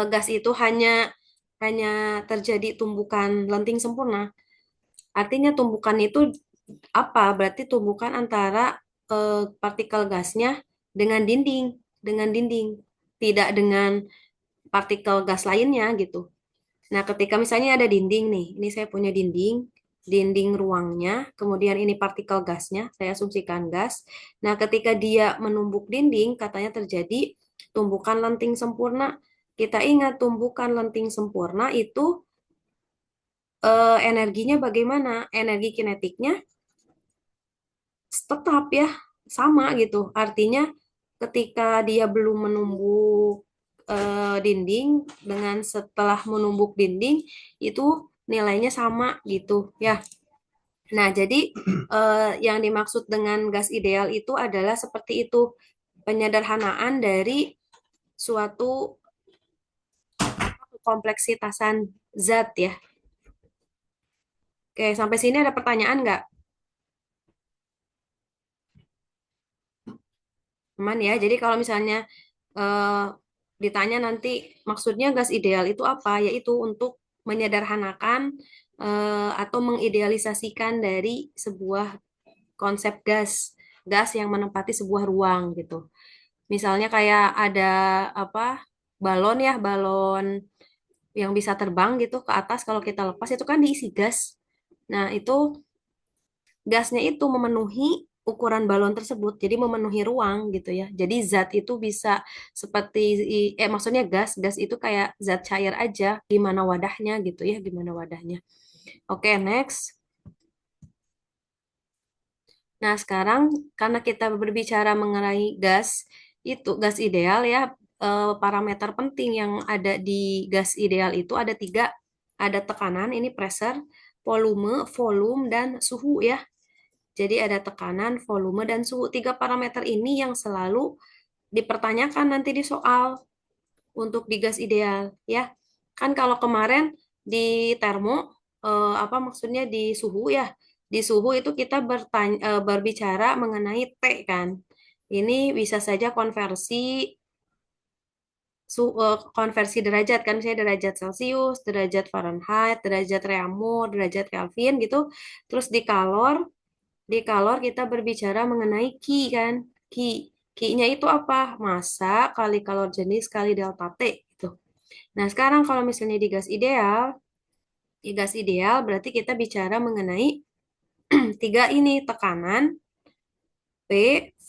gas itu hanya terjadi tumbukan lenting sempurna. Artinya tumbukan itu apa? Berarti tumbukan antara partikel gasnya dengan dinding, tidak dengan partikel gas lainnya gitu. Nah, ketika misalnya ada dinding nih, ini saya punya dinding ruangnya, kemudian ini partikel gasnya, saya asumsikan gas. Nah, ketika dia menumbuk dinding, katanya terjadi tumbukan lenting sempurna. Kita ingat tumbukan lenting sempurna itu energinya bagaimana? Energi kinetiknya tetap ya, sama gitu. Artinya ketika dia belum menumbuk dinding dengan setelah menumbuk dinding itu nilainya sama gitu ya. Nah, jadi yang dimaksud dengan gas ideal itu adalah seperti itu, penyederhanaan dari suatu kompleksitasan zat ya. Oke, sampai sini ada pertanyaan nggak? Aman ya. Jadi kalau misalnya eh, ditanya nanti maksudnya gas ideal itu apa? Yaitu untuk menyederhanakan atau mengidealisasikan dari sebuah konsep gas yang menempati sebuah ruang gitu. Misalnya kayak ada apa balon ya, balon yang bisa terbang gitu ke atas kalau kita lepas itu kan diisi gas. Nah, itu gasnya itu memenuhi ukuran balon tersebut, jadi memenuhi ruang gitu ya. Jadi zat itu bisa seperti maksudnya gas itu kayak zat cair aja, gimana wadahnya gitu ya, gimana wadahnya. Oke, next. Nah, sekarang karena kita berbicara mengenai itu gas ideal ya, parameter penting yang ada di gas ideal itu ada tiga, ada tekanan, ini pressure, volume, dan suhu ya. Jadi ada tekanan, volume, dan suhu. Tiga parameter ini yang selalu dipertanyakan nanti di soal untuk di gas ideal ya. Kan kalau kemarin di termo apa maksudnya di suhu ya. Di suhu itu kita berbicara mengenai T kan. Ini bisa saja konversi derajat kan, misalnya derajat Celcius, derajat Fahrenheit, derajat Reaumur, derajat Kelvin gitu. Terus di kalor kita berbicara mengenai Ki kan. Ki. Ki-nya itu apa? Massa kali kalor jenis kali delta T gitu. Nah, sekarang kalau misalnya di gas ideal berarti kita bicara mengenai tiga ini, tekanan, P,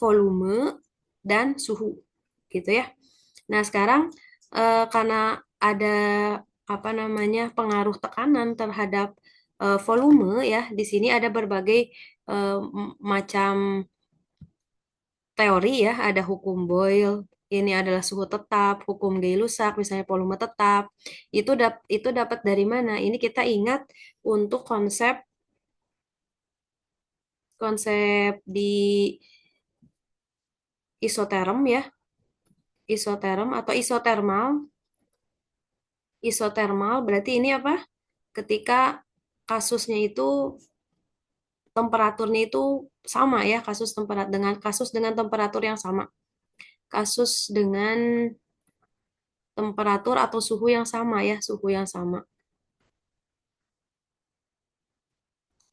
volume, dan suhu. Gitu ya. Nah, sekarang karena ada apa namanya pengaruh tekanan terhadap volume ya, di sini ada berbagai macam teori ya, ada hukum Boyle, ini adalah suhu tetap, hukum Gay-Lussac, misalnya volume tetap. Itu dapat dari mana? Ini kita ingat untuk konsep konsep di isoterm ya, isoterm atau isotermal. Isotermal berarti ini apa? Ketika kasusnya itu temperaturnya itu sama ya, kasus dengan temperatur yang sama. Kasus dengan temperatur atau suhu yang sama ya, suhu yang sama.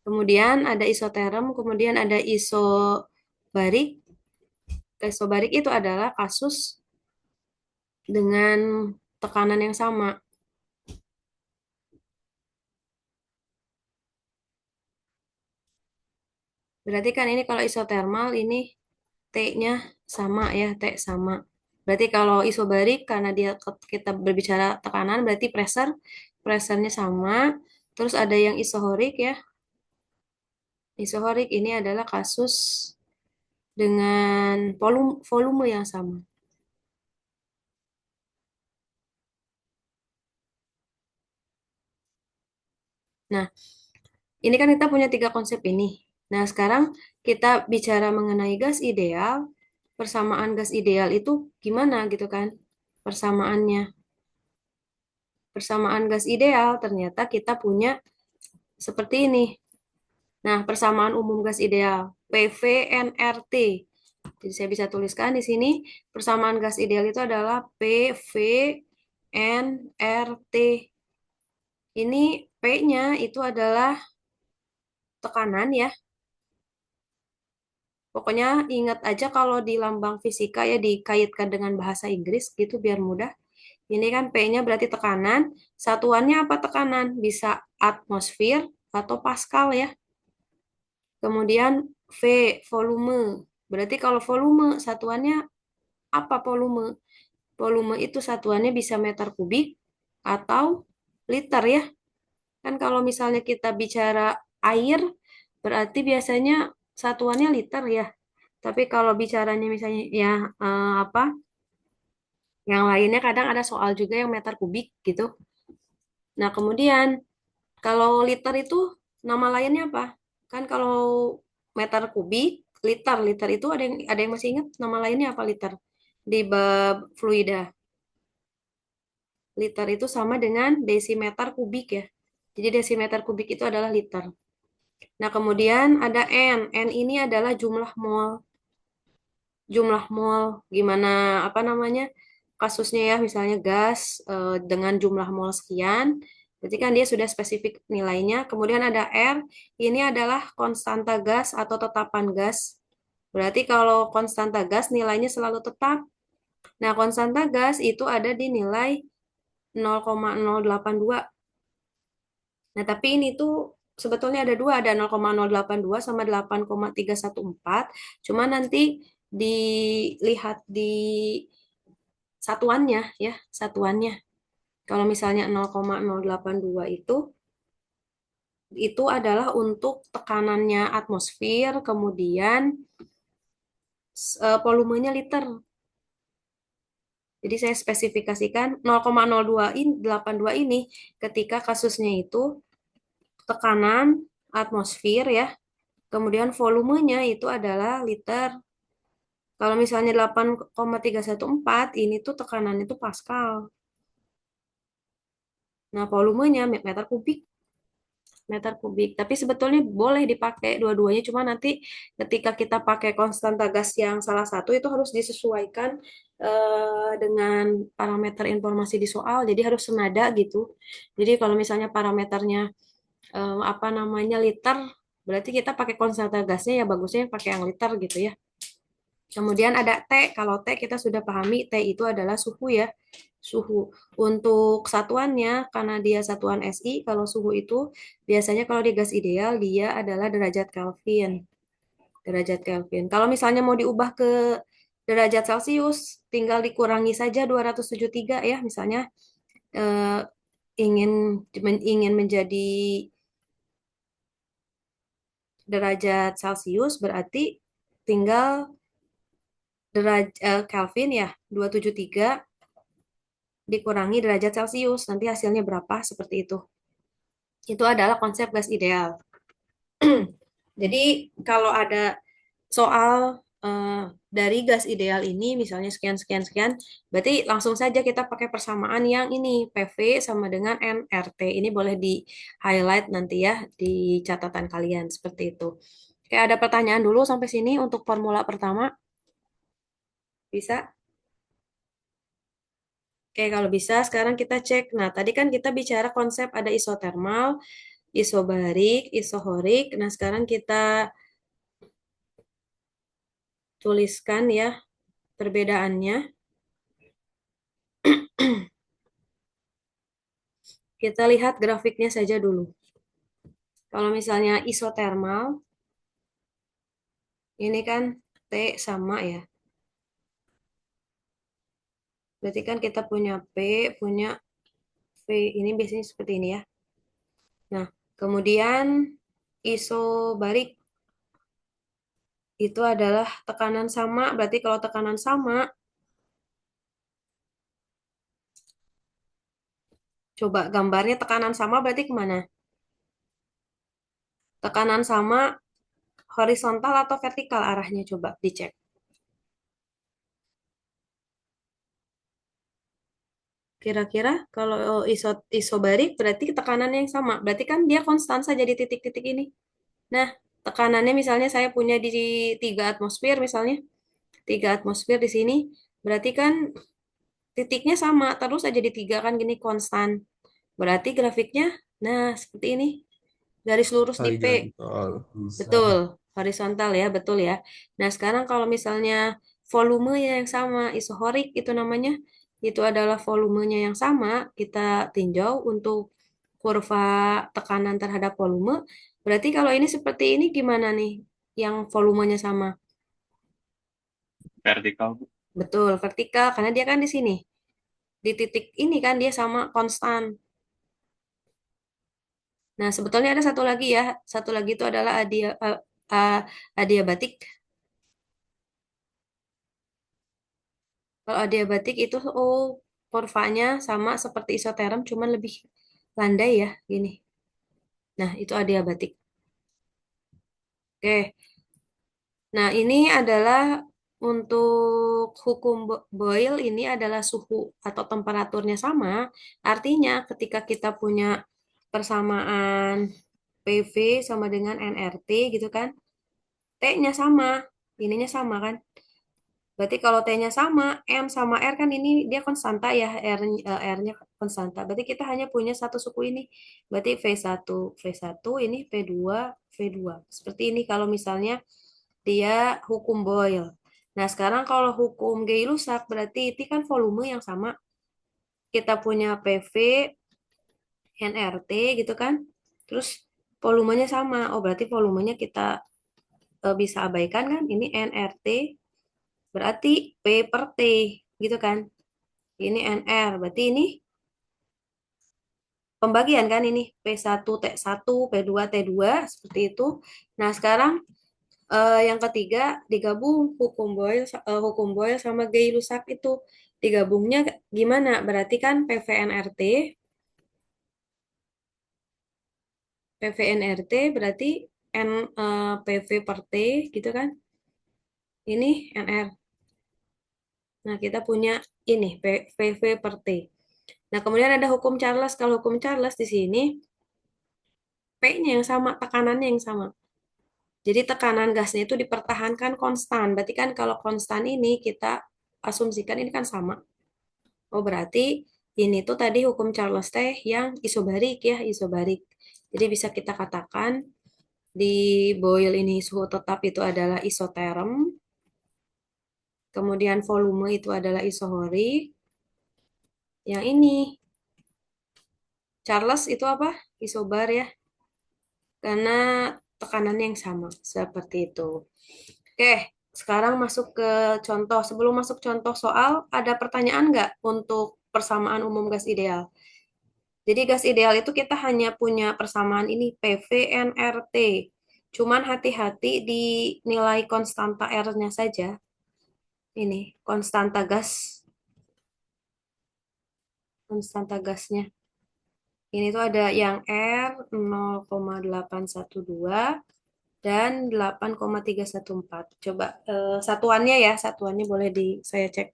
Kemudian ada isoterm, kemudian ada isobarik. Isobarik itu adalah kasus dengan tekanan yang sama. Berarti kan ini kalau isotermal ini T-nya sama ya, T sama. Berarti kalau isobarik karena kita berbicara tekanan berarti pressure-nya sama. Terus ada yang isohorik ya. Isohorik ini adalah kasus dengan volume yang sama. Nah, ini kan kita punya tiga konsep ini. Nah, sekarang kita bicara mengenai gas ideal. Persamaan gas ideal itu gimana gitu kan? Persamaannya. Persamaan gas ideal ternyata kita punya seperti ini. Nah, persamaan umum gas ideal PV-nRT. Jadi saya bisa tuliskan di sini persamaan gas ideal itu adalah PV nRT. Ini P-nya itu adalah tekanan ya. Pokoknya ingat aja kalau di lambang fisika ya dikaitkan dengan bahasa Inggris gitu biar mudah. Ini kan P-nya berarti tekanan. Satuannya apa tekanan? Bisa atmosfer atau Pascal ya. Kemudian V, volume. Berarti kalau volume satuannya apa volume? Volume itu satuannya bisa meter kubik atau liter ya. Kan kalau misalnya kita bicara air, berarti biasanya satuannya liter ya. Tapi kalau bicaranya misalnya ya apa? Yang lainnya kadang ada soal juga yang meter kubik gitu. Nah, kemudian kalau liter itu nama lainnya apa? Kan kalau meter kubik, liter itu ada yang masih ingat nama lainnya apa liter? Di bab fluida. Liter itu sama dengan desimeter kubik ya. Jadi desimeter kubik itu adalah liter. Nah, kemudian ada N. N ini adalah jumlah mol. Jumlah mol. Gimana apa namanya? Kasusnya ya, misalnya gas dengan jumlah mol sekian. Berarti kan dia sudah spesifik nilainya. Kemudian ada R. Ini adalah konstanta gas atau tetapan gas. Berarti kalau konstanta gas nilainya selalu tetap. Nah, konstanta gas itu ada di nilai 0,082. Nah, tapi ini tuh sebetulnya ada dua, ada 0,082 sama 8,314. Cuma nanti dilihat di satuannya ya, satuannya. Kalau misalnya 0,082 itu adalah untuk tekanannya atmosfer, kemudian volumenya liter. Jadi saya spesifikasikan 0,02 ini 82 ini ketika kasusnya itu tekanan atmosfer ya. Kemudian volumenya itu adalah liter. Kalau misalnya 8,314 ini tuh tekanan itu Pascal. Nah, volumenya meter kubik, meter kubik. Tapi sebetulnya boleh dipakai dua-duanya, cuma nanti ketika kita pakai konstanta gas yang salah satu itu harus disesuaikan dengan parameter informasi di soal. Jadi harus senada gitu. Jadi kalau misalnya parameternya apa namanya liter, berarti kita pakai konstanta gasnya ya bagusnya yang pakai yang liter gitu ya. Kemudian ada T. Kalau T kita sudah pahami T itu adalah suhu ya. Suhu. Untuk satuannya karena dia satuan SI, kalau suhu itu biasanya kalau di gas ideal dia adalah derajat Kelvin. Derajat Kelvin. Kalau misalnya mau diubah ke derajat Celcius, tinggal dikurangi saja 273 ya. Misalnya eh, ingin ingin menjadi derajat Celcius berarti tinggal derajat Kelvin ya 273 dikurangi derajat Celcius. Nanti hasilnya berapa? Seperti itu. Itu adalah konsep gas ideal. Jadi kalau ada soal dari gas ideal ini, misalnya sekian, sekian, sekian, berarti langsung saja kita pakai persamaan yang ini, PV sama dengan nRT. Ini boleh di-highlight nanti ya di catatan kalian, seperti itu. Oke, ada pertanyaan dulu sampai sini untuk formula pertama. Bisa? Oke, kalau bisa sekarang kita cek. Nah, tadi kan kita bicara konsep ada isotermal, isobarik, isohorik. Nah, sekarang kita tuliskan ya perbedaannya. Kita lihat grafiknya saja dulu. Kalau misalnya isotermal, ini kan T sama ya. Berarti kan kita punya P, punya V. Ini biasanya seperti ini ya. Nah, kemudian isobarik itu adalah tekanan sama. Berarti kalau tekanan sama, coba gambarnya tekanan sama berarti kemana? Tekanan sama horizontal atau vertikal arahnya coba dicek. Kira-kira kalau isobarik berarti tekanannya yang sama. Berarti kan dia konstan saja di titik-titik ini. Nah, tekanannya misalnya saya punya di 3 atmosfer misalnya. 3 atmosfer di sini. Berarti kan titiknya sama, terus aja di tiga kan gini konstan. Berarti grafiknya, nah seperti ini, garis lurus di P. horizontal bisa. Betul, horizontal ya, betul ya. Nah, sekarang kalau misalnya volumenya yang sama, isohorik itu namanya, itu adalah volumenya yang sama, kita tinjau untuk kurva tekanan terhadap volume. Berarti kalau ini seperti ini gimana nih, yang volumenya sama? Vertikal. Betul, vertikal, karena dia kan di sini. Di titik ini kan dia sama konstan. Nah, sebetulnya ada satu lagi ya. Satu lagi itu adalah adiabatik. Kalau adiabatik itu kurvanya sama seperti isoterum, cuman lebih landai ya, gini. Nah, itu adiabatik. Oke. Nah, ini adalah untuk hukum Boyle ini adalah suhu atau temperaturnya sama. Artinya ketika kita punya persamaan PV sama dengan nRT gitu kan, T-nya sama, ininya sama kan. Berarti kalau T-nya sama, M sama R kan ini dia konstanta ya, R-nya konstanta. Berarti kita hanya punya satu suku ini. Berarti V1 ini V2. Seperti ini kalau misalnya dia hukum Boyle. Nah, sekarang kalau hukum Gay-Lussac berarti itu kan volume yang sama. Kita punya PV, nRT gitu kan. Terus volumenya sama. Oh, berarti volumenya kita bisa abaikan kan? Ini nRT berarti P per T gitu kan. Ini NR, berarti ini pembagian kan ini P1 T1, P2 T2 seperti itu. Nah, sekarang yang ketiga digabung hukum Boyle sama Gay-Lussac itu digabungnya gimana? Berarti kan PVNRT berarti PV per T gitu kan. Ini NR. Nah, kita punya ini PV per T. Nah, kemudian ada hukum Charles. Kalau hukum Charles di sini P-nya yang sama, tekanannya yang sama. Jadi tekanan gasnya itu dipertahankan konstan. Berarti kan kalau konstan ini kita asumsikan ini kan sama. Oh berarti ini tuh tadi hukum Charles teh yang isobarik ya, isobarik. Jadi bisa kita katakan di Boyle ini suhu tetap itu adalah isoterm, kemudian volume itu adalah isohorik. Yang ini Charles itu apa? Isobar ya, karena tekanannya yang sama. Seperti itu. Oke, sekarang masuk ke contoh. Sebelum masuk contoh soal, ada pertanyaan nggak untuk persamaan umum gas ideal? Jadi gas ideal itu kita hanya punya persamaan ini PVNRT. Cuman hati-hati di nilai konstanta R-nya saja. Ini konstanta gas, konstanta gasnya. Ini tuh ada yang R 0,812 dan 8,314. Coba satuannya ya, satuannya boleh di saya cek.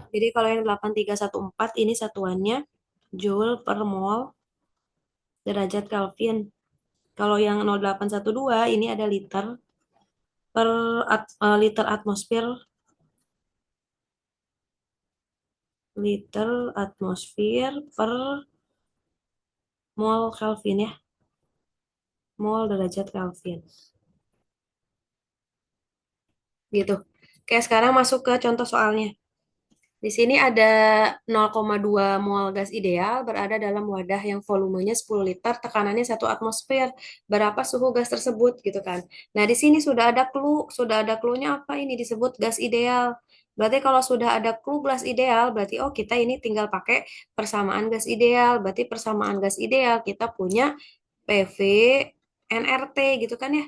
Jadi kalau yang 8314 ini satuannya Joule per mol derajat Kelvin. Kalau yang 0812 ini ada liter liter atmosfer, liter atmosfer per mol Kelvin ya, mol derajat Kelvin. Gitu. Oke, sekarang masuk ke contoh soalnya. Di sini ada 0,2 mol gas ideal berada dalam wadah yang volumenya 10 liter, tekanannya 1 atmosfer. Berapa suhu gas tersebut gitu kan. Nah, di sini sudah ada clue-nya apa ini disebut gas ideal. Berarti kalau sudah ada clue gas ideal, berarti oh kita ini tinggal pakai persamaan gas ideal. Berarti persamaan gas ideal kita punya PV nRT gitu kan ya.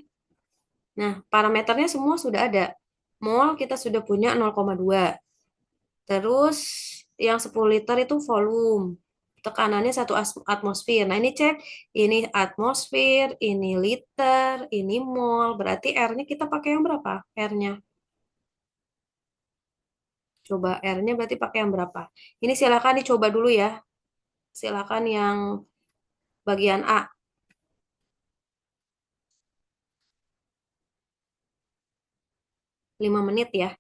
Nah, parameternya semua sudah ada. Mol kita sudah punya 0,2. Terus yang 10 liter itu volume. tekanannya satu atmosfer. Nah, ini cek, ini atmosfer, ini liter, ini mol. Berarti R-nya kita pakai yang berapa? R-nya. Coba R-nya berarti pakai yang berapa? Ini silakan dicoba dulu ya. Silakan yang bagian A, 5 menit ya.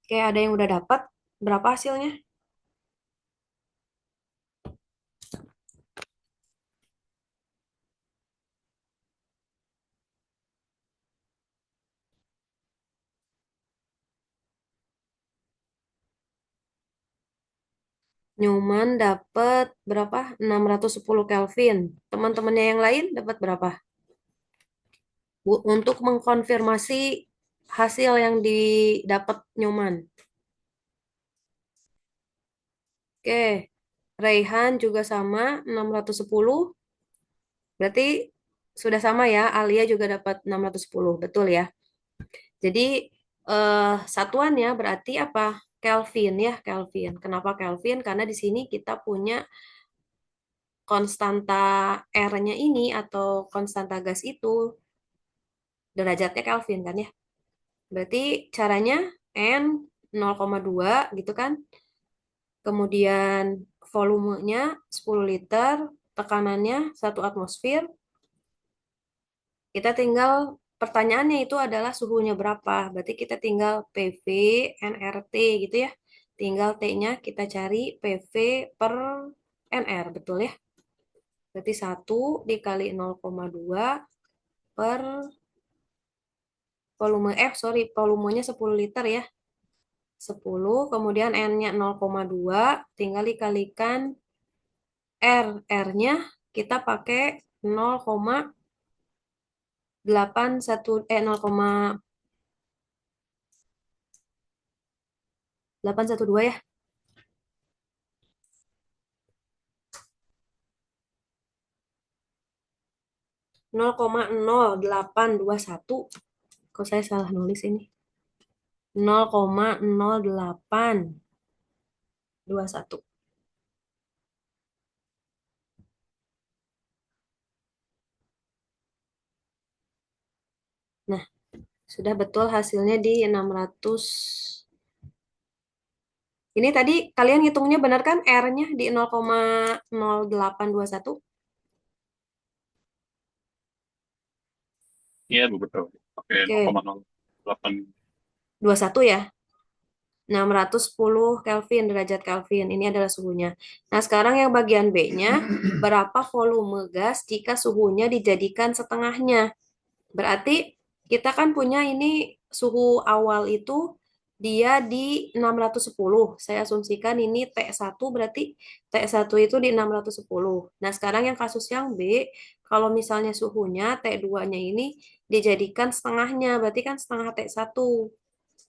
Oke, ada yang udah dapat. Berapa hasilnya? Newman dapat berapa? 610 Kelvin. Teman-temannya yang lain dapat berapa? Untuk mengkonfirmasi hasil yang didapat Newman. Oke, Raihan juga sama 610. Berarti sudah sama ya. Alia juga dapat 610. Betul ya. Jadi satuannya berarti apa? Kelvin ya, Kelvin. Kenapa Kelvin? Karena di sini kita punya konstanta R-nya ini atau konstanta gas itu derajatnya Kelvin kan ya. Berarti caranya N 0,2 gitu kan. Kemudian volumenya 10 liter, tekanannya 1 atmosfer. Kita tinggal pertanyaannya itu adalah suhunya berapa. Berarti kita tinggal PV, nRT gitu ya. Tinggal T-nya kita cari PV per nR, betul ya? Berarti 1 × 0,2 per volumenya 10 liter ya. 10, kemudian N-nya 0,2, tinggal dikalikan R. R-nya kita pakai 0,812 ya. 0,0821. Kok saya salah nulis ini? 0,0821. Nah, sudah betul hasilnya di 600. Ini tadi kalian hitungnya benar kan? R-nya di 0,0821. Iya, betul. Oke, Oke, 0,08. 21 ya. 610 Kelvin, derajat Kelvin. Ini adalah suhunya. Nah, sekarang yang bagian B-nya, berapa volume gas jika suhunya dijadikan setengahnya? Berarti kita kan punya ini suhu awal itu dia di 610. Saya asumsikan ini T1 berarti T1 itu di 610. Nah, sekarang yang kasus yang B, kalau misalnya suhunya T2-nya ini dijadikan setengahnya, berarti kan setengah T1.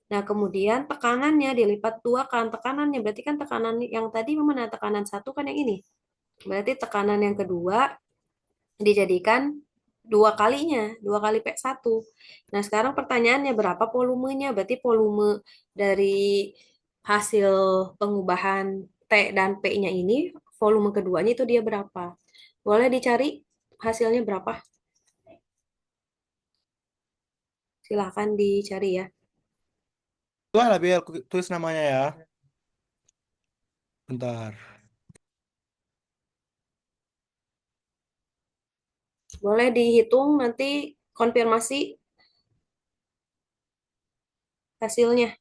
Nah, kemudian tekanannya dilipat dua kan tekanannya, berarti kan tekanan yang tadi mana tekanan satu kan yang ini. Berarti tekanan yang kedua dijadikan dua kalinya, 2 kali P1. Nah, sekarang pertanyaannya berapa volumenya? Berarti volume dari hasil pengubahan T dan P-nya ini, volume keduanya itu dia berapa? Boleh dicari hasilnya berapa? Silahkan dicari ya. lah biar aku tulis namanya ya. Bentar. Boleh dihitung nanti konfirmasi hasilnya.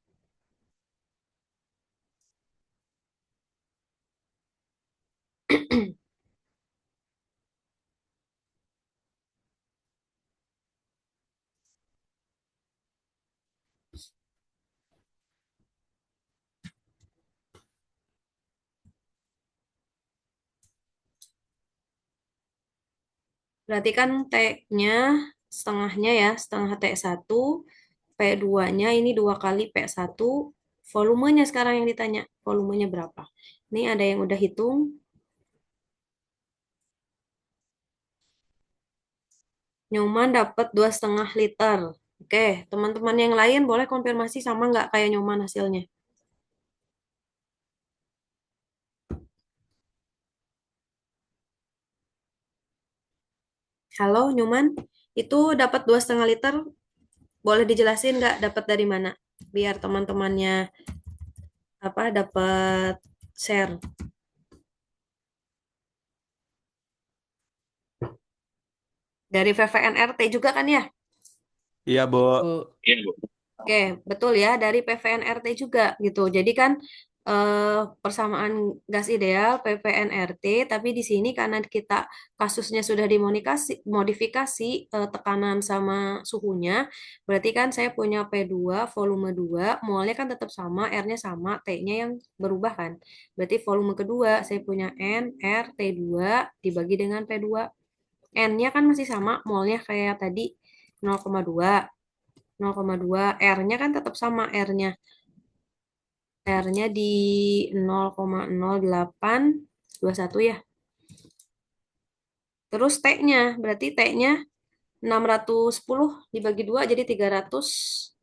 Berarti kan T-nya setengahnya ya, setengah T1, P2-nya ini 2 kali P1, volumenya sekarang yang ditanya, volumenya berapa? Ini ada yang udah hitung, Nyoman dapat 2,5 liter. Oke, teman-teman yang lain boleh konfirmasi sama nggak kayak Nyoman hasilnya? Halo Nyoman, itu dapat 2,5 liter, boleh dijelasin nggak dapat dari mana? Biar teman-temannya apa dapat share. Dari VVNRT juga kan ya? Iya, Bo. Iya, Bu. Oke, betul ya, dari PVNRT juga gitu. Jadi kan persamaan gas ideal PVNRT, tapi di sini karena kita kasusnya sudah dimodifikasi tekanan sama suhunya, berarti kan saya punya P2 volume 2, molnya kan tetap sama, R-nya sama, T-nya yang berubah kan. Berarti volume kedua saya punya N, R, T2 dibagi dengan P2. N-nya kan masih sama, molnya kayak tadi 0,2. 0,2, R-nya kan tetap sama, R-nya di 0,0821 ya. Terus T-nya, berarti T-nya 610 dibagi 2 jadi 305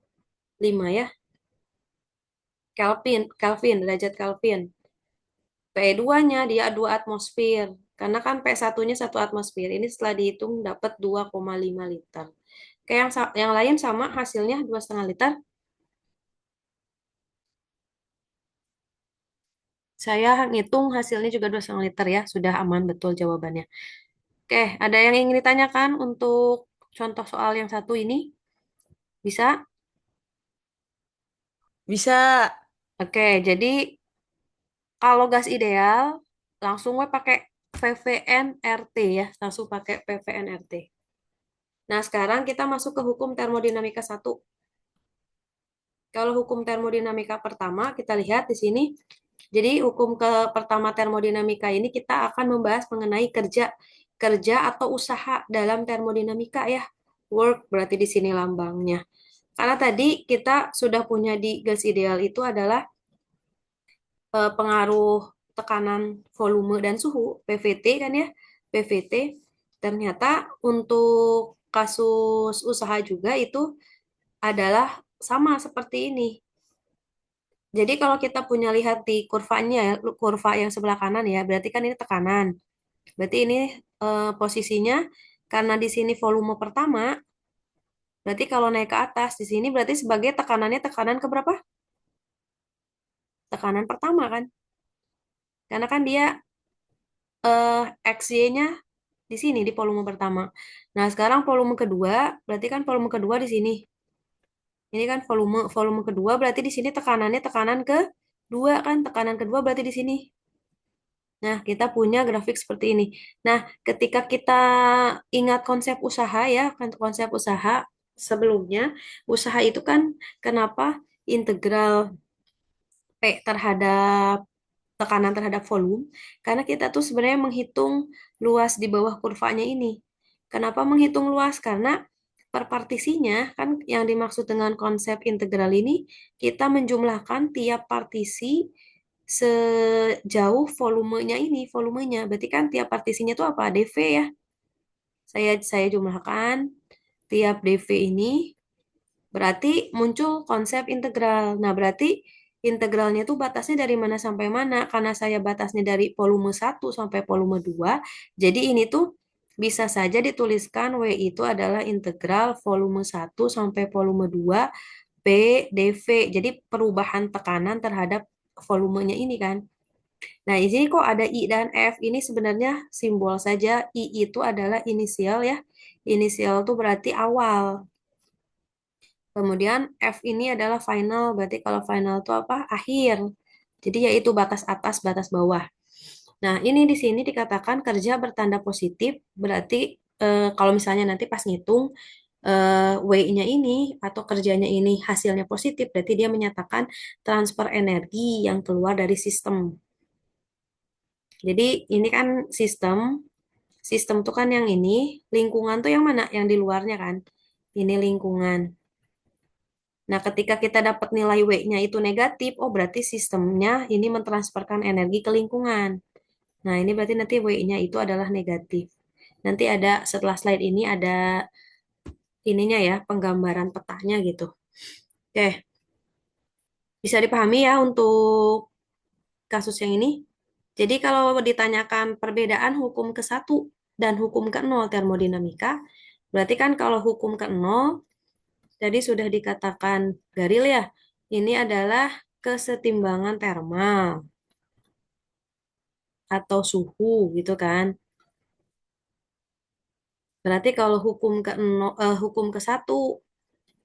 ya. Kelvin, derajat Kelvin. P2-nya dia 2 atmosfer. Karena kan P1-nya 1 atmosfer. Ini setelah dihitung dapat 2,5 liter. Kayak yang lain sama hasilnya 2,5 liter. Saya ngitung hasilnya juga 2,5 liter ya. Sudah aman betul jawabannya. Oke, ada yang ingin ditanyakan untuk contoh soal yang satu ini? Bisa? Bisa. Oke, jadi kalau gas ideal, langsung we pakai VVNRT ya, langsung pakai PVNRT. Nah, sekarang kita masuk ke hukum termodinamika satu. Kalau hukum termodinamika pertama, kita lihat di sini. Jadi hukum ke pertama termodinamika ini kita akan membahas mengenai kerja kerja atau usaha dalam termodinamika ya. Work berarti di sini lambangnya. Karena tadi kita sudah punya di gas ideal itu adalah pengaruh tekanan volume dan suhu PVT kan ya. PVT ternyata untuk kasus usaha juga itu adalah sama seperti ini. Jadi kalau kita punya lihat di kurvanya, kurva yang sebelah kanan ya, berarti kan ini tekanan. Berarti ini posisinya karena di sini volume pertama, berarti kalau naik ke atas di sini berarti sebagai tekanannya tekanan ke berapa? Tekanan pertama kan? Karena kan dia XY-nya di sini di volume pertama. Nah, sekarang volume kedua, berarti kan volume kedua di sini. Ini kan volume volume kedua berarti di sini tekanannya tekanan ke dua kan? Tekanan kedua berarti di sini. Nah, kita punya grafik seperti ini. Nah, ketika kita ingat konsep usaha ya, kan konsep usaha sebelumnya, usaha itu kan kenapa integral P terhadap tekanan terhadap volume? Karena kita tuh sebenarnya menghitung luas di bawah kurvanya ini. Kenapa menghitung luas? Karena per partisinya kan yang dimaksud dengan konsep integral ini, kita menjumlahkan tiap partisi sejauh volumenya ini, volumenya. Berarti kan tiap partisinya itu apa? dV ya. Saya jumlahkan tiap dV ini berarti muncul konsep integral. Nah, berarti integralnya itu batasnya dari mana sampai mana? Karena saya batasnya dari volume 1 sampai volume 2, jadi ini tuh bisa saja dituliskan W itu adalah integral volume 1 sampai volume 2 P, dV. Jadi perubahan tekanan terhadap volumenya ini kan. Nah, di sini kok ada I dan F. Ini sebenarnya simbol saja. I itu adalah inisial ya. Inisial itu berarti awal. Kemudian F ini adalah final. Berarti kalau final itu apa? Akhir. Jadi yaitu batas atas, batas bawah. Nah, ini di sini dikatakan kerja bertanda positif. Berarti kalau misalnya nanti pas ngitung W-nya ini atau kerjanya ini hasilnya positif, berarti dia menyatakan transfer energi yang keluar dari sistem. Jadi ini kan sistem, sistem tuh kan yang ini, lingkungan tuh yang mana? Yang di luarnya kan. Ini lingkungan. Nah, ketika kita dapat nilai W-nya itu negatif, oh berarti sistemnya ini mentransferkan energi ke lingkungan. Nah, ini berarti nanti W-nya itu adalah negatif. Nanti ada setelah slide ini ada ininya ya, penggambaran petanya gitu. Oke, bisa dipahami ya untuk kasus yang ini. Jadi kalau ditanyakan perbedaan hukum ke-1 dan hukum ke-0 termodinamika, berarti kan kalau hukum ke-0 tadi sudah dikatakan Garil ya, ini adalah kesetimbangan termal atau suhu gitu kan. Berarti kalau hukum ke-1,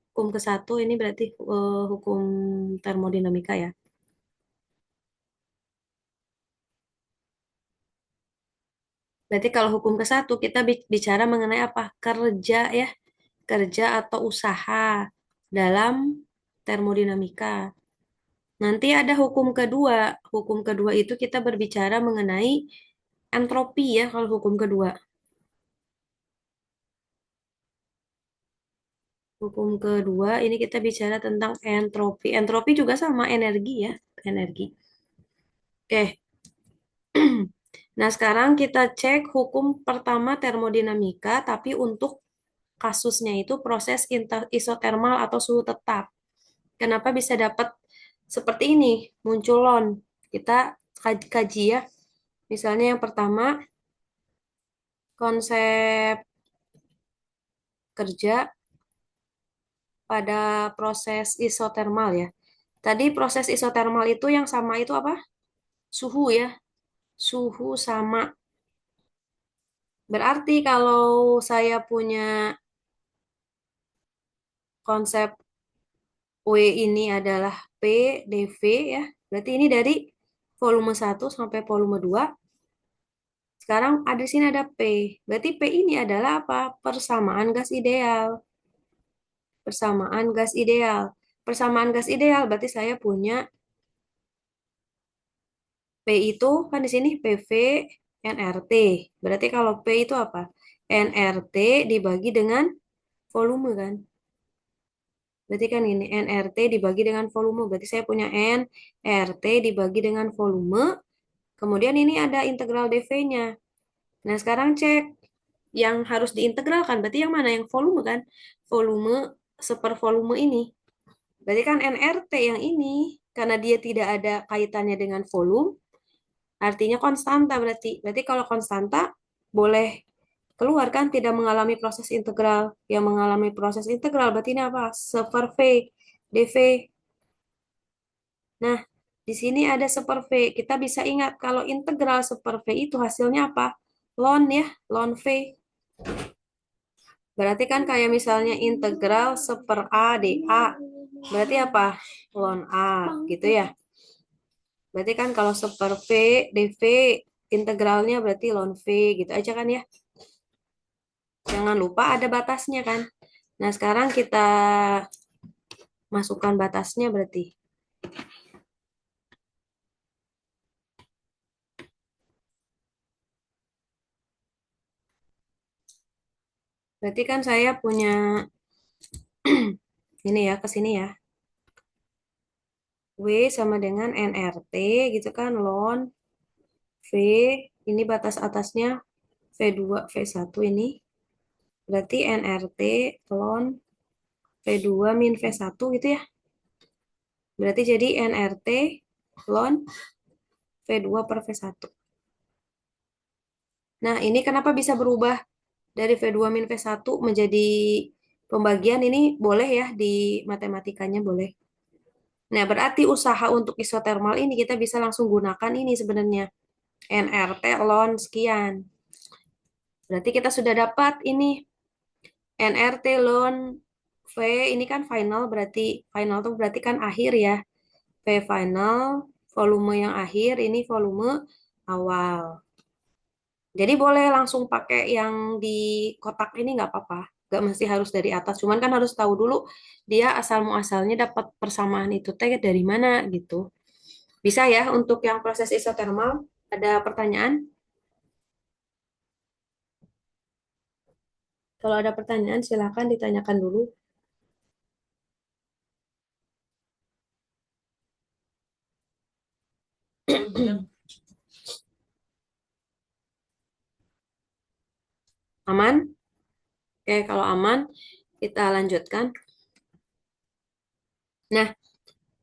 hukum ke-1 ini berarti hukum termodinamika ya. Berarti kalau hukum ke-1 kita bicara mengenai apa? Kerja ya, kerja atau usaha dalam termodinamika. Nanti ada hukum kedua. Hukum kedua itu kita berbicara mengenai entropi ya kalau hukum kedua. Hukum kedua ini kita bicara tentang entropi. Entropi juga sama energi ya, energi. Oke. Nah, sekarang kita cek hukum pertama termodinamika, tapi untuk kasusnya itu proses isotermal atau suhu tetap. Kenapa bisa dapat seperti ini, muncul lon? Kita kaji ya. Misalnya yang pertama, konsep kerja pada proses isotermal ya. Tadi proses isotermal itu yang sama itu apa? Suhu ya. Suhu sama. Berarti kalau saya punya konsep W ini adalah P dV ya. Berarti ini dari volume 1 sampai volume 2. Sekarang ada di sini ada P. Berarti P ini adalah apa? Persamaan gas ideal. Persamaan gas ideal. Persamaan gas ideal berarti saya punya P itu kan di sini PV nRT. Berarti kalau P itu apa? nRT dibagi dengan volume kan? Berarti kan ini nRT dibagi dengan volume. Berarti saya punya nRT dibagi dengan volume. Kemudian ini ada integral dV-nya. Nah, sekarang cek yang harus diintegralkan. Berarti yang mana? Yang volume kan? Volume sepervolume ini. Berarti kan nRT yang ini. Karena dia tidak ada kaitannya dengan volume. Artinya konstanta berarti. Berarti kalau konstanta boleh keluar kan tidak mengalami proses integral. Yang mengalami proses integral berarti ini apa? Seper V, dV. Nah, di sini ada seper V. Kita bisa ingat kalau integral seper V itu hasilnya apa? Ln ya, ln V. Berarti kan kayak misalnya integral seper A dA. Berarti apa? Ln A gitu ya. Berarti kan kalau seper V dV integralnya berarti ln V gitu aja kan ya. Jangan lupa ada batasnya kan. Nah, sekarang kita masukkan batasnya berarti. Berarti kan saya punya ini ya, ke sini ya. W sama dengan nRT gitu kan, ln V, ini batas atasnya V2, V1 ini. Berarti nRT ln V2 min V1 gitu ya. Berarti jadi nRT ln V2 per V1. Nah, ini kenapa bisa berubah dari V2 min V1 menjadi Pembagian ini boleh ya di matematikanya boleh. Nah, berarti usaha untuk isotermal ini kita bisa langsung gunakan ini sebenarnya. NRT ln sekian. Berarti kita sudah dapat ini NRT ln V ini kan final berarti final tuh berarti kan akhir ya. V final volume yang akhir ini volume awal. Jadi boleh langsung pakai yang di kotak ini nggak apa-apa. Nggak mesti harus dari atas. Cuman kan harus tahu dulu dia asal muasalnya dapat persamaan itu teh dari mana gitu. Bisa ya untuk yang proses isotermal. Ada pertanyaan? Kalau ada pertanyaan silakan ditanyakan dulu. Aman? Oke, kalau aman kita lanjutkan. Nah,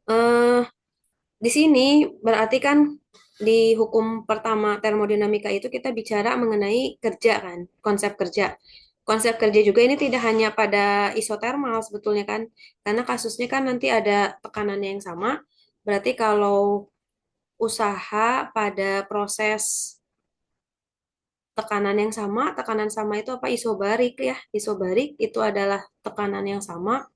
eh, di sini berarti kan di hukum pertama termodinamika itu kita bicara mengenai kerja kan, konsep kerja. Konsep kerja juga ini tidak hanya pada isotermal sebetulnya kan, karena kasusnya kan nanti ada tekanannya yang sama. Berarti kalau usaha pada proses tekanan sama itu apa? Isobarik ya. Isobarik itu adalah tekanan yang sama.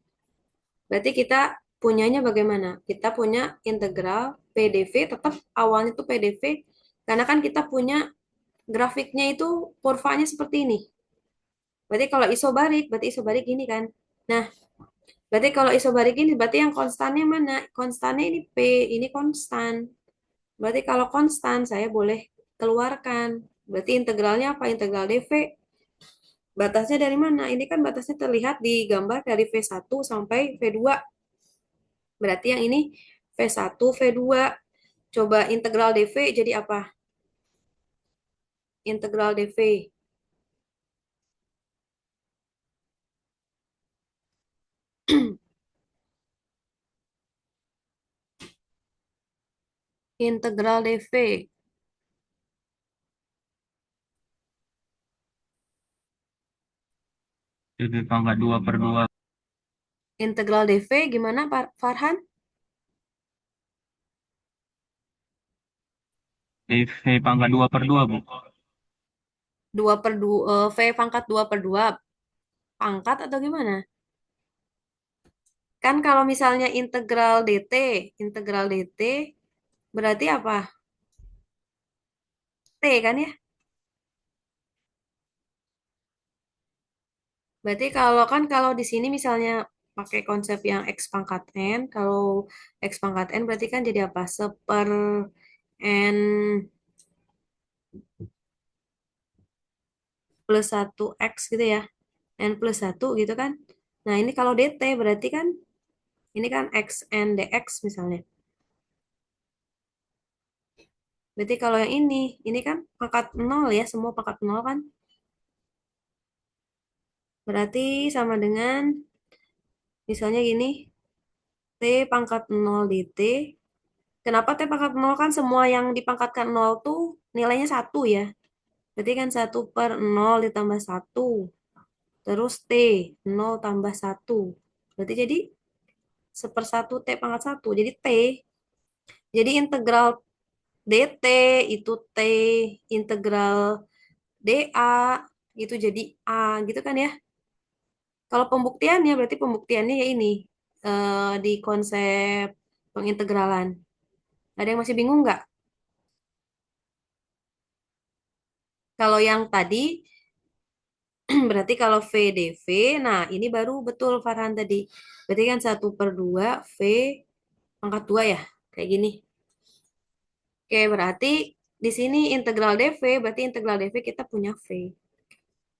Berarti kita punyanya bagaimana? Kita punya integral PDV, tetap awalnya itu PDV, karena kan kita punya grafiknya itu kurvanya seperti ini. Berarti kalau isobarik, berarti isobarik ini kan. Nah, berarti kalau isobarik ini, berarti yang konstannya mana? Konstannya ini P, ini konstan. Berarti kalau konstan, saya boleh keluarkan. Berarti integralnya apa? Integral dV. Batasnya dari mana? Ini kan batasnya terlihat di gambar dari V1 sampai V2. Berarti yang ini V1, V2. Coba integral dV jadi apa? Integral dV. Integral dV. Jadi pangkat 2/2. Integral dV gimana Pak Farhan? V pangkat 2/2, Bu. 2 per 2, V pangkat 2 per 2 pangkat atau gimana? Kan kalau misalnya integral dt berarti apa? T kan ya? Berarti kalau di sini misalnya pakai konsep yang X pangkat N, kalau X pangkat N berarti kan jadi apa? Seper N plus 1X gitu ya. N plus 1 gitu kan. Nah ini kalau dt berarti kan ini kan X N dx misalnya. Berarti kalau yang ini kan pangkat 0 ya, semua pangkat 0 kan. Berarti sama dengan misalnya gini, T pangkat 0 dt. Kenapa T pangkat 0 kan semua yang dipangkatkan 0 tuh nilainya 1 ya. Berarti kan 1/0 ditambah 1. Terus T 0 tambah 1. Berarti jadi 1/1 T pangkat 1. Jadi T. Jadi integral dt itu T. Integral dA itu jadi A gitu kan ya. Kalau pembuktiannya berarti pembuktiannya ya ini di konsep pengintegralan. Ada yang masih bingung nggak? Kalau yang tadi berarti kalau V dV, nah ini baru betul Farhan tadi. Berarti kan 1/2 V pangkat 2 ya, kayak gini. Oke, berarti di sini integral dV, berarti integral dV kita punya V.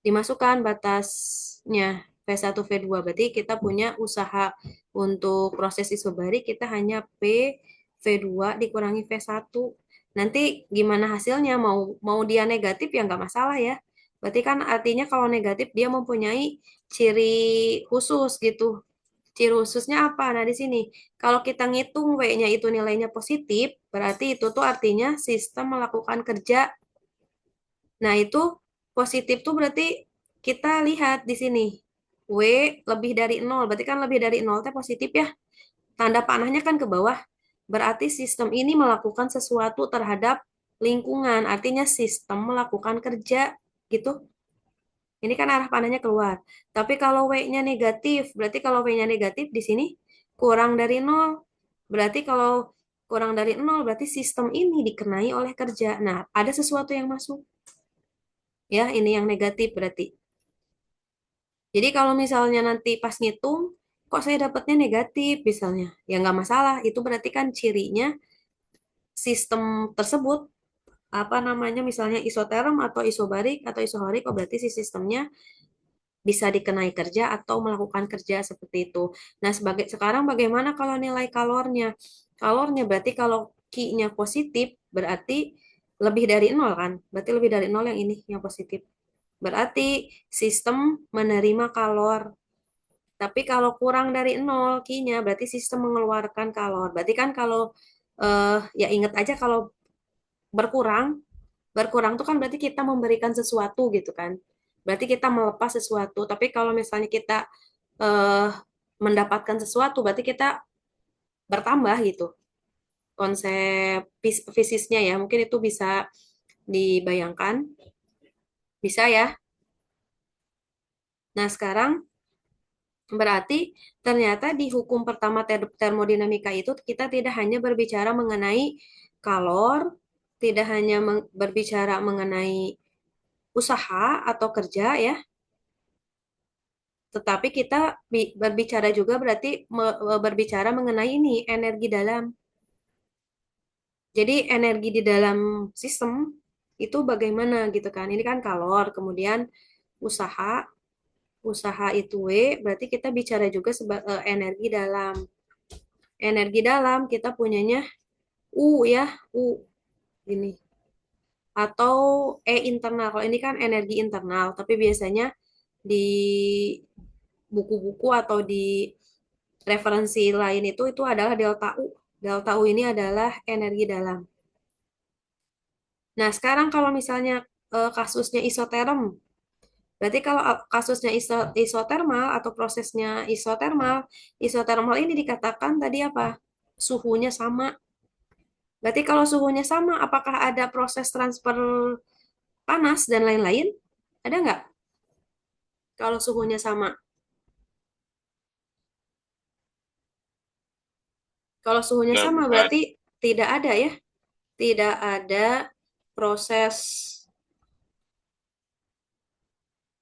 Dimasukkan batasnya V1, V2. Berarti kita punya usaha untuk proses isobarik, kita hanya P, V2 dikurangi V1. Nanti gimana hasilnya? Mau dia negatif ya nggak masalah ya. Berarti kan artinya kalau negatif dia mempunyai ciri khusus gitu. Ciri khususnya apa? Nah, di sini. Kalau kita ngitung W-nya itu nilainya positif, berarti itu tuh artinya sistem melakukan kerja. Nah, itu positif tuh berarti kita lihat di sini. W lebih dari nol, berarti kan lebih dari nol teh positif ya. Tanda panahnya kan ke bawah. Berarti sistem ini melakukan sesuatu terhadap lingkungan, artinya sistem melakukan kerja gitu. Ini kan arah panahnya keluar. Tapi kalau W-nya negatif, berarti kalau W-nya negatif di sini kurang dari nol. Berarti kalau kurang dari nol, berarti sistem ini dikenai oleh kerja. Nah, ada sesuatu yang masuk. Ya, ini yang negatif berarti. Jadi kalau misalnya nanti pas ngitung, kok saya dapatnya negatif misalnya. Ya nggak masalah, itu berarti kan cirinya sistem tersebut, apa namanya, misalnya isoterm atau isobarik atau isohorik, oh berarti si sistemnya bisa dikenai kerja atau melakukan kerja seperti itu. Nah, sekarang bagaimana kalau nilai kalornya? Kalornya berarti kalau Q-nya positif, berarti lebih dari nol kan? Berarti lebih dari nol yang ini, yang positif. Berarti sistem menerima kalor. Tapi kalau kurang dari nol Q-nya, berarti sistem mengeluarkan kalor. Berarti kan kalau, ya ingat aja kalau berkurang, berkurang itu kan berarti kita memberikan sesuatu gitu kan. Berarti kita melepas sesuatu. Tapi kalau misalnya kita eh, mendapatkan sesuatu, berarti kita bertambah gitu. Konsep fisisnya ya, mungkin itu bisa dibayangkan. Bisa ya. Nah, sekarang berarti ternyata di hukum pertama termodinamika itu kita tidak hanya berbicara mengenai kalor, tidak hanya berbicara mengenai usaha atau kerja ya, tetapi kita berbicara juga berarti berbicara mengenai ini energi dalam. Jadi energi di dalam sistem itu bagaimana gitu kan? Ini kan kalor, kemudian usaha, usaha itu W, berarti kita bicara juga energi dalam. Energi dalam kita punyanya U ya, U ini. Atau E internal. Kalau ini kan energi internal, tapi biasanya di buku-buku atau di referensi lain itu adalah delta U. Delta U ini adalah energi dalam. Nah, sekarang kalau misalnya kasusnya isoterm, berarti kalau kasusnya isotermal atau prosesnya isotermal, isotermal ini dikatakan tadi apa? Suhunya sama. Berarti kalau suhunya sama, apakah ada proses transfer panas dan lain-lain? Ada nggak? Kalau suhunya sama. Kalau suhunya sama, Nggak berarti tidak ada ya. Tidak ada proses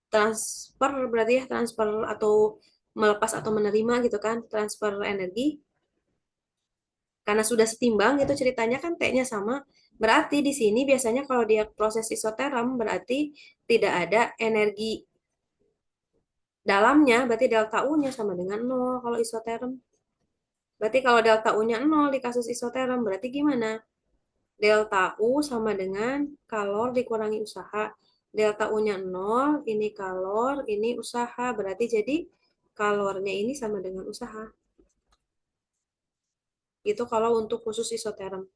transfer, berarti ya transfer atau melepas atau menerima gitu kan, transfer energi. Karena sudah setimbang gitu ceritanya kan T-nya sama. Berarti di sini biasanya kalau dia proses isoterm berarti tidak ada energi dalamnya, berarti delta U-nya sama dengan nol kalau isoterm. Berarti kalau delta U-nya nol di kasus isoterm berarti gimana? Delta U sama dengan kalor dikurangi usaha. Delta U-nya nol, ini kalor, ini usaha. Berarti jadi kalornya ini sama dengan usaha. Itu kalau untuk khusus isoterm.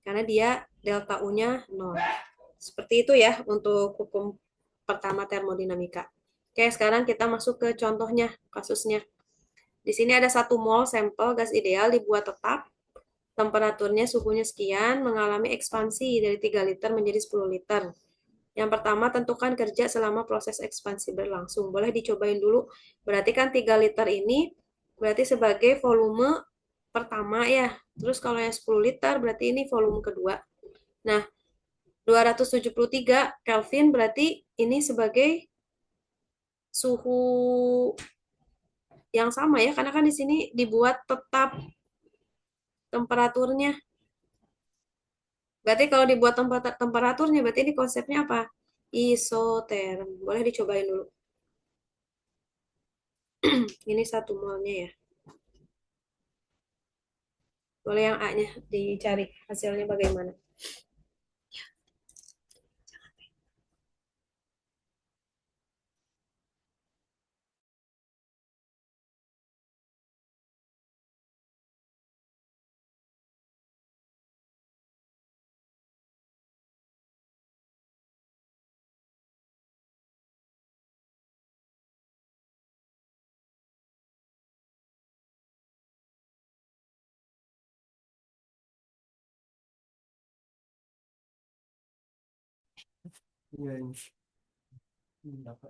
Karena dia delta U-nya nol. Seperti itu ya untuk hukum pertama termodinamika. Oke, sekarang kita masuk ke contohnya, kasusnya. Di sini ada 1 mol sampel gas ideal dibuat tetap, temperaturnya suhunya sekian, mengalami ekspansi dari 3 liter menjadi 10 liter. Yang pertama, tentukan kerja selama proses ekspansi berlangsung. Boleh dicobain dulu. Berarti kan 3 liter ini berarti sebagai volume pertama ya. Terus kalau yang 10 liter berarti ini volume kedua. Nah, 273 Kelvin berarti ini sebagai suhu yang sama ya, karena kan di sini dibuat tetap temperaturnya. Berarti kalau dibuat temperaturnya, berarti ini konsepnya apa? Isoterm. Boleh dicobain dulu. Ini 1 molnya ya. Boleh yang A-nya dicari hasilnya bagaimana. Iya, iya.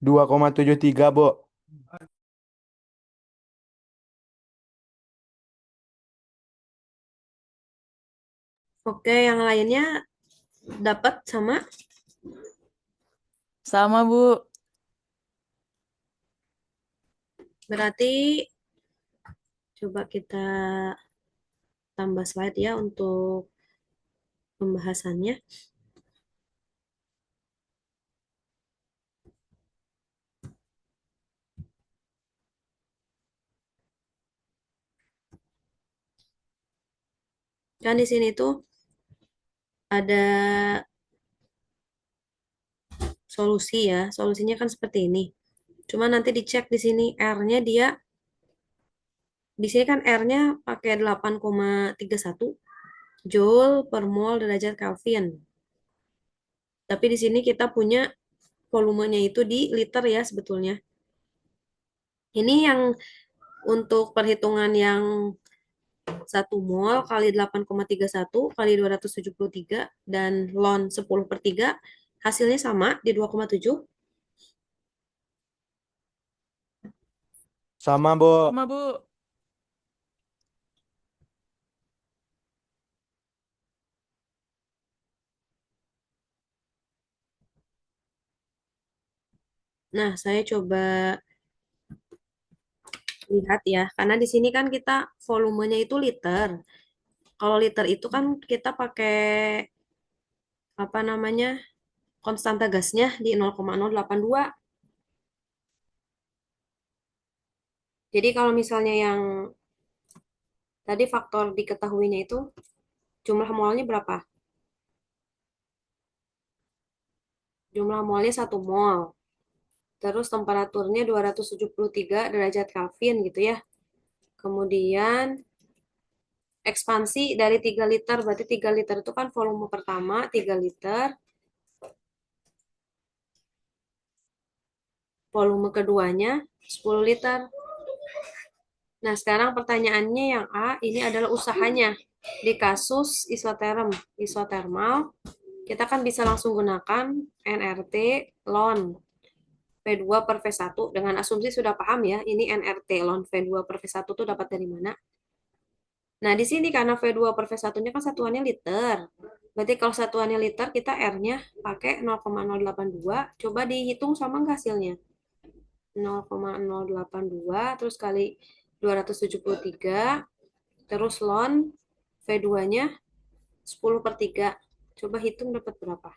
2,73, Bo. Oke, yang lainnya dapat sama. Sama, Bu. Berarti coba kita tambah slide ya untuk pembahasannya. Kan di sini tuh ada solusi ya. Solusinya kan seperti ini. Cuma nanti dicek di sini R-nya dia di sini kan R-nya pakai 8,31 Joule per mol derajat Kelvin. Tapi di sini kita punya volumenya itu di liter ya sebetulnya. Ini yang untuk perhitungan yang 1 mol kali 8,31 kali 273 dan ln 10/3 hasilnya sama di 2,7. Sama, Bo. Sama, Bu. Nah, saya coba lihat ya, karena di sini kan kita volumenya itu liter. Kalau liter itu kan kita pakai apa namanya konstanta gasnya di 0,082. Jadi kalau misalnya yang tadi faktor diketahuinya itu jumlah molnya berapa? Jumlah molnya 1 mol. Terus temperaturnya 273 derajat Kelvin gitu ya. Kemudian ekspansi dari 3 liter, berarti 3 liter itu kan volume pertama, 3 liter. Volume keduanya 10 liter. Nah, sekarang pertanyaannya yang A, ini adalah usahanya. Di kasus isotermal, kita kan bisa langsung gunakan nRT ln V2 per V1 dengan asumsi sudah paham ya, ini nRT ln V2 per V1 tuh dapat dari mana. Nah, di sini karena V2 per V1-nya kan satuannya liter. Berarti kalau satuannya liter, kita R-nya pakai 0,082. Coba dihitung sama nggak hasilnya? 0,082 terus kali 273 terus ln V2-nya 10/3. Coba hitung dapat berapa?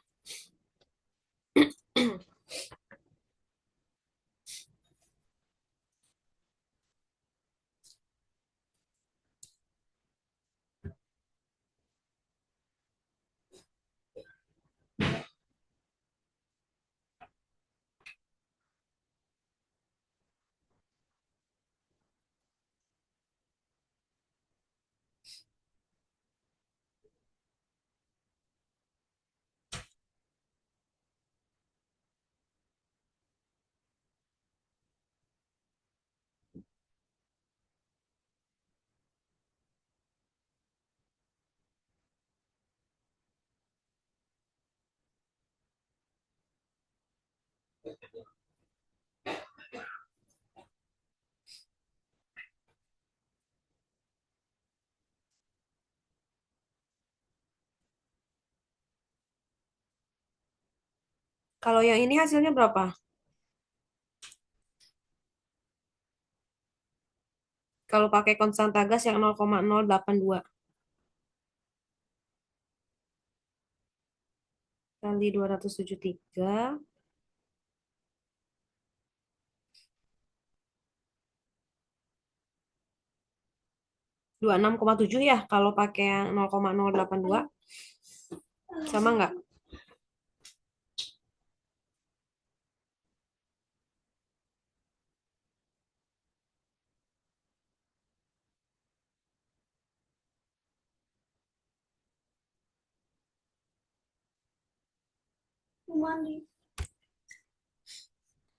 Kalau yang ini hasilnya berapa? Kalau pakai konstanta gas yang 0,082. kali 273 26,7 ya kalau pakai yang 0,082 sama nggak?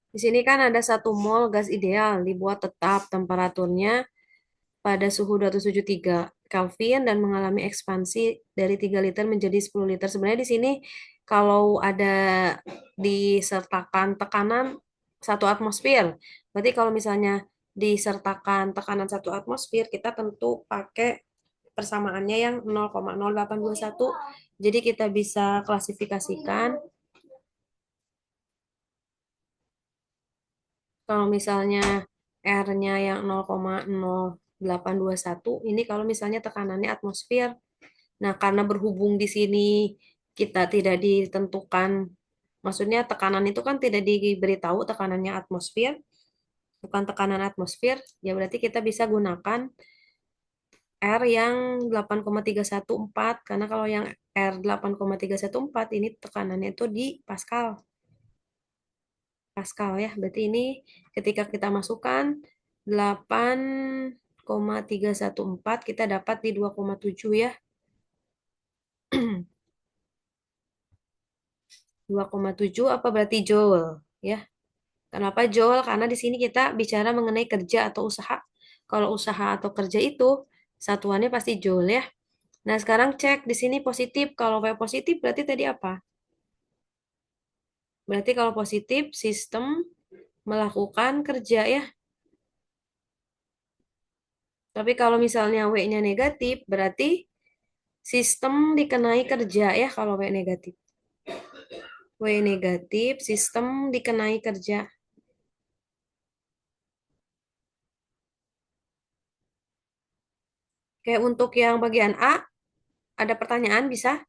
Di sini kan ada 1 mol gas ideal dibuat tetap temperaturnya pada suhu 273 Kelvin dan mengalami ekspansi dari 3 liter menjadi 10 liter. Sebenarnya di sini kalau ada disertakan tekanan 1 atmosfer, berarti kalau misalnya disertakan tekanan 1 atmosfer, kita tentu pakai persamaannya yang 0,0821. Jadi kita bisa klasifikasikan kalau misalnya R-nya yang 0,0821, ini kalau misalnya tekanannya atmosfer. Nah, karena berhubung di sini kita tidak ditentukan, maksudnya tekanan itu kan tidak diberitahu tekanannya atmosfer, bukan tekanan atmosfer, ya berarti kita bisa gunakan R yang 8,314, karena kalau yang R 8,314 ini tekanannya itu di Pascal. Pascal ya. Berarti ini ketika kita masukkan 8,314 kita dapat di 2,7 ya. 2,7 apa berarti joule ya. Kenapa joule? Karena di sini kita bicara mengenai kerja atau usaha. Kalau usaha atau kerja itu satuannya pasti joule ya. Nah, sekarang cek di sini positif. Kalau V positif berarti tadi apa? Berarti kalau positif sistem melakukan kerja ya. Tapi kalau misalnya W-nya negatif, berarti sistem dikenai kerja ya kalau W negatif. W negatif, sistem dikenai kerja. Kayak untuk yang bagian A, ada pertanyaan bisa?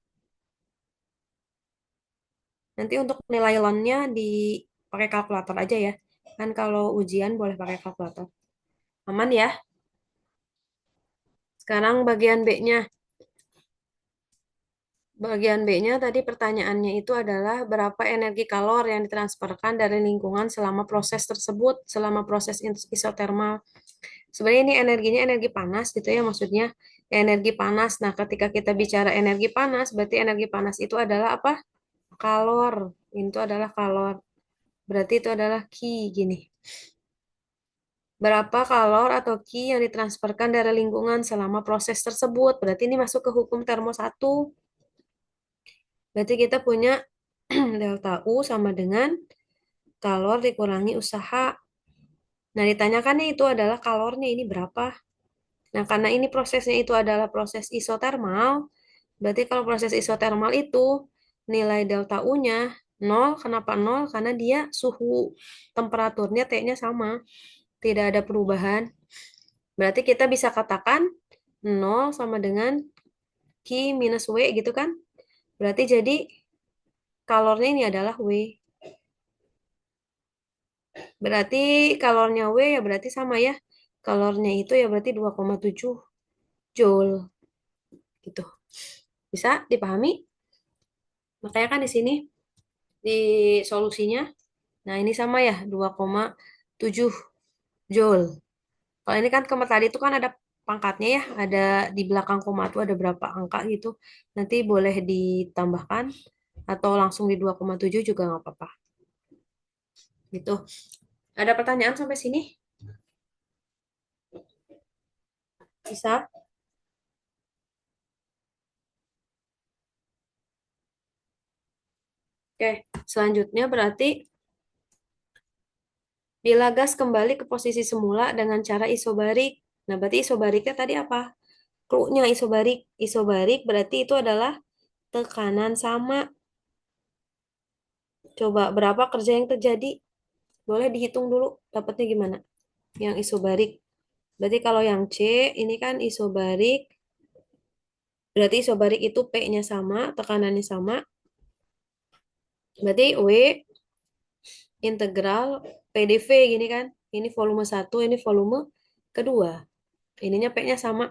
Nanti untuk nilai lonnya dipakai kalkulator aja ya. Kan kalau ujian boleh pakai kalkulator. Aman ya? Sekarang bagian B-nya. Bagian B-nya tadi pertanyaannya itu adalah berapa energi kalor yang ditransferkan dari lingkungan selama proses tersebut, selama proses isotermal. Sebenarnya ini energinya energi panas gitu ya maksudnya energi panas. Nah, ketika kita bicara energi panas, berarti energi panas itu adalah apa? Kalor. Itu adalah kalor. Berarti itu adalah Q gini. Berapa kalor atau Q yang ditransferkan dari lingkungan selama proses tersebut? Berarti ini masuk ke hukum termo 1. Berarti kita punya delta U sama dengan kalor dikurangi usaha. Nah, ditanyakan nih itu adalah kalornya ini berapa? Nah, karena ini prosesnya itu adalah proses isotermal, berarti kalau proses isotermal itu nilai delta U-nya 0. Kenapa 0? Karena dia suhu temperaturnya T-nya sama, tidak ada perubahan. Berarti kita bisa katakan 0 sama dengan Q minus W gitu kan? Berarti jadi kalornya ini adalah W. Berarti kalornya W ya berarti sama ya. Kalornya itu ya berarti 2,7 Joule gitu. Bisa dipahami? Makanya kan di sini di solusinya. Nah, ini sama ya 2,7 Joule. Kalau ini kan kemarin tadi itu kan ada pangkatnya ya, ada di belakang koma itu ada berapa angka gitu. Nanti boleh ditambahkan atau langsung di 2,7 juga nggak apa-apa. Gitu. Ada pertanyaan sampai sini? Bisa? Oke, selanjutnya berarti bila gas kembali ke posisi semula dengan cara isobarik. Nah, berarti isobariknya tadi apa? Clue-nya isobarik. Isobarik berarti itu adalah tekanan sama. Coba berapa kerja yang terjadi? Boleh dihitung dulu dapatnya gimana? Yang isobarik. Berarti kalau yang C ini kan isobarik. Berarti isobarik itu P-nya sama, tekanannya sama. Berarti W integral PDV gini kan. Ini volume satu, ini volume kedua. Ininya P-nya sama.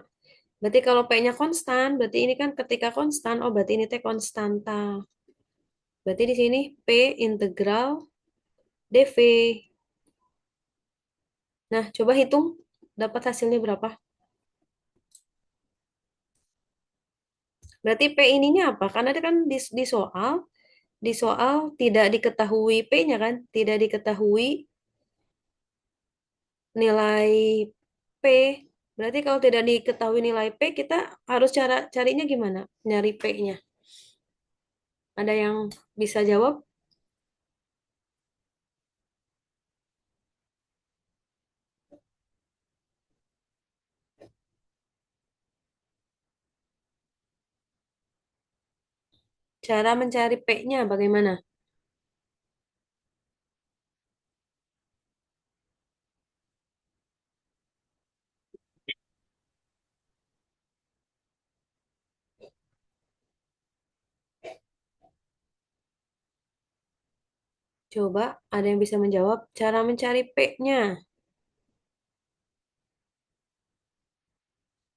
Berarti kalau P-nya konstan, berarti ini kan ketika konstan, oh berarti ini teh konstanta. Berarti di sini P integral dV. Nah, coba hitung dapat hasilnya berapa? Berarti P ininya apa? Karena ada kan di soal tidak diketahui P-nya kan, tidak diketahui nilai P. Berarti kalau tidak diketahui nilai P, kita harus carinya gimana? Nyari P-nya. Ada yang bisa jawab? Cara mencari P-nya bagaimana? Coba ada yang bisa menjawab cara mencari P-nya.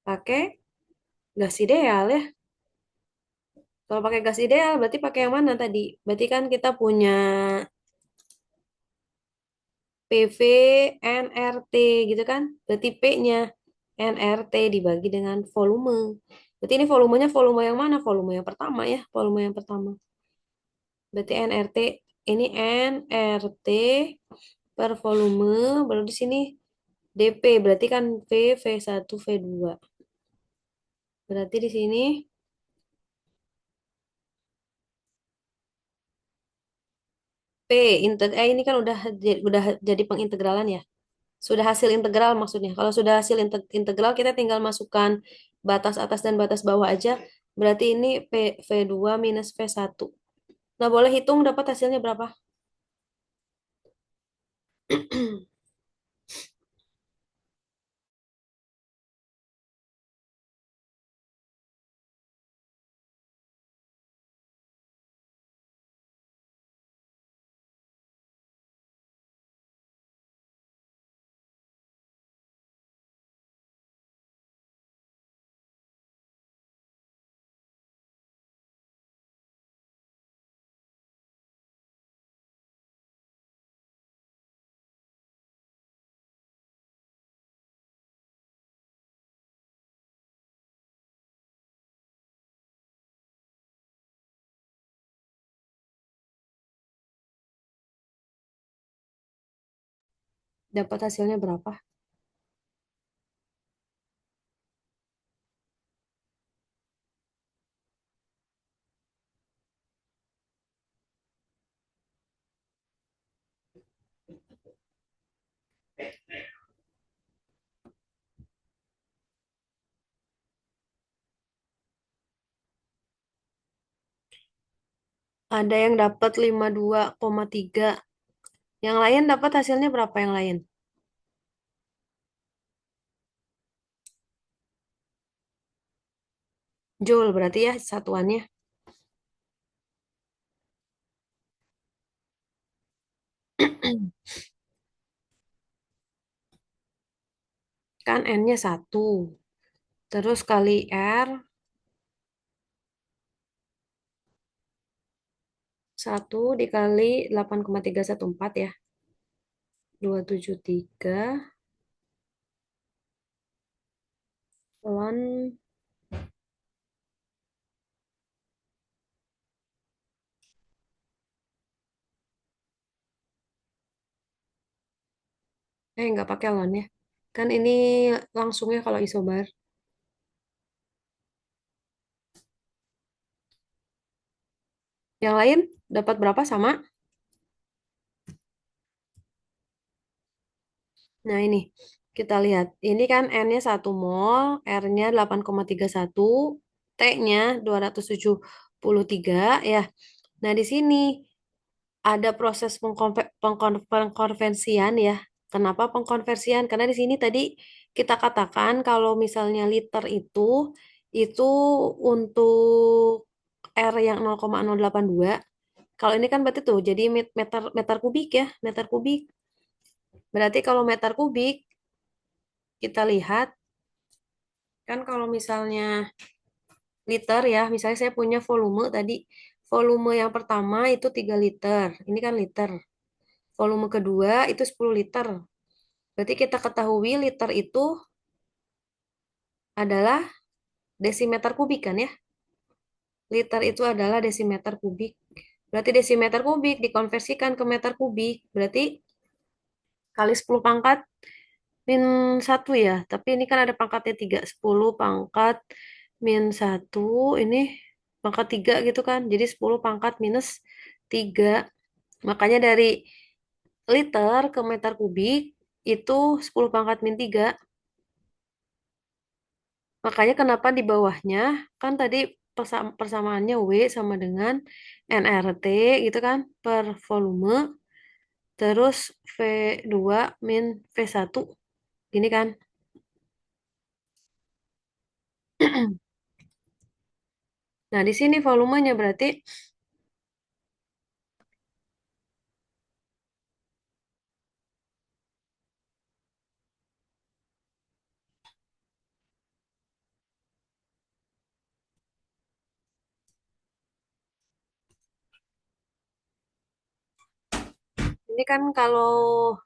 Pakai gas ideal ya. Kalau pakai gas ideal berarti pakai yang mana tadi? Berarti kan kita punya PV NRT gitu kan? Berarti P-nya NRT dibagi dengan volume. Berarti ini volumenya volume yang mana? Volume yang pertama ya, volume yang pertama. Berarti NRT ini NRT per volume baru di sini DP berarti kan V V1 V2. Berarti di sini P ini kan udah jadi pengintegralan ya. Sudah hasil integral maksudnya. Kalau sudah hasil integral kita tinggal masukkan batas atas dan batas bawah aja. Berarti ini V2 minus V1. Nah, boleh hitung dapat hasilnya berapa? Dapat hasilnya berapa? Ada yang dapat 52,3. Yang lain dapat hasilnya berapa yang lain? Joule berarti ya satuannya. Kan N-nya 1. Terus kali R 1 dikali 8,314 ya. 273 ln nggak pakai ln ya. Kan ini langsungnya kalau isobar. Yang lain dapat berapa sama? Nah, ini kita lihat. Ini kan N-nya 1 mol, R-nya 8,31, T-nya 273 ya. Nah, di sini ada proses pengkonversian ya. Kenapa pengkonversian? Karena di sini tadi kita katakan kalau misalnya liter itu untuk R yang 0,082 Kalau ini kan berarti tuh jadi meter meter kubik ya, meter kubik. Berarti kalau meter kubik kita lihat kan kalau misalnya liter ya, misalnya saya punya volume tadi. Volume yang pertama itu 3 liter. Ini kan liter. Volume kedua itu 10 liter. Berarti kita ketahui liter itu adalah desimeter kubik kan ya? Liter itu adalah desimeter kubik. Berarti desimeter kubik dikonversikan ke meter kubik. Berarti kali 10 pangkat min 1 ya. Tapi ini kan ada pangkatnya 3. 10 pangkat min 1. Ini pangkat 3 gitu kan. Jadi 10 pangkat minus 3. Makanya dari liter ke meter kubik itu 10 pangkat min 3. Makanya kenapa di bawahnya kan tadi persamaannya W sama dengan nRT gitu kan per volume terus V2 min V1 gini kan. Nah, di sini volumenya berarti ini kan kalau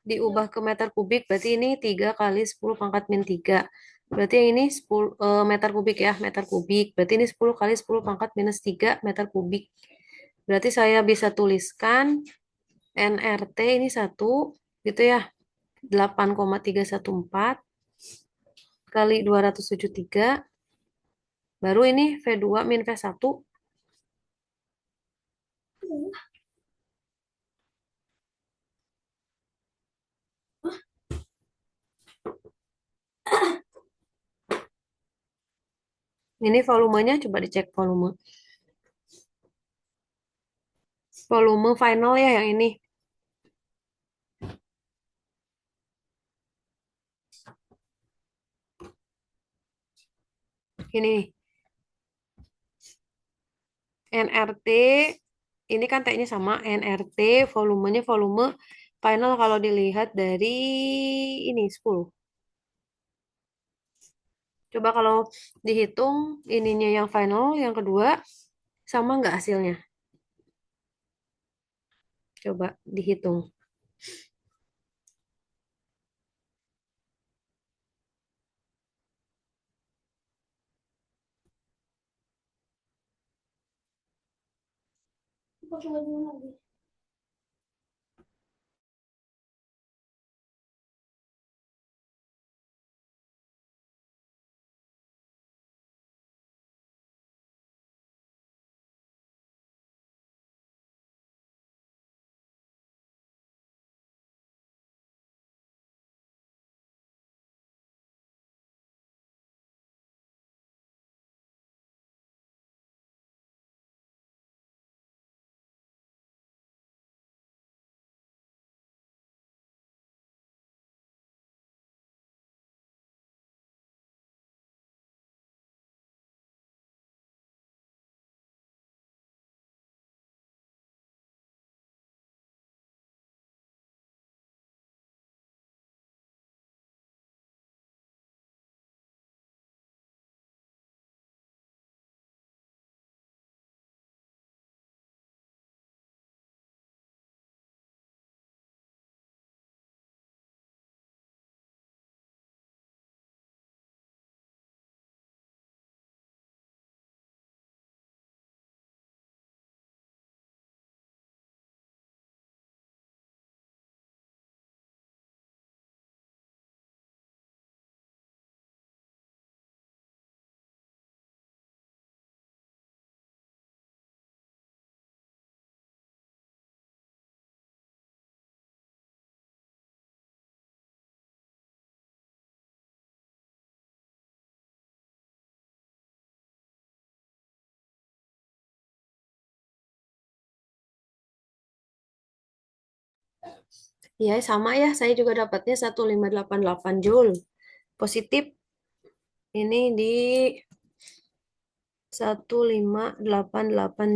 diubah ke meter kubik berarti ini 3 kali 10 pangkat min 3. Berarti yang ini 10 meter kubik ya, meter kubik. Berarti ini 10 kali 10 pangkat minus 3 meter kubik. Berarti saya bisa tuliskan nRT ini 1 gitu ya. 8,314 kali 273. Baru ini V2 min V1. Ini volumenya coba dicek volume. Volume final ya yang ini. Ini nRT ini kan T-nya sama nRT volumenya volume final kalau dilihat dari ini 10. Coba kalau dihitung ininya yang final yang kedua sama nggak hasilnya? Coba dihitung. Ya sama ya, saya juga dapatnya 1588 Joule. Positif ini di 1588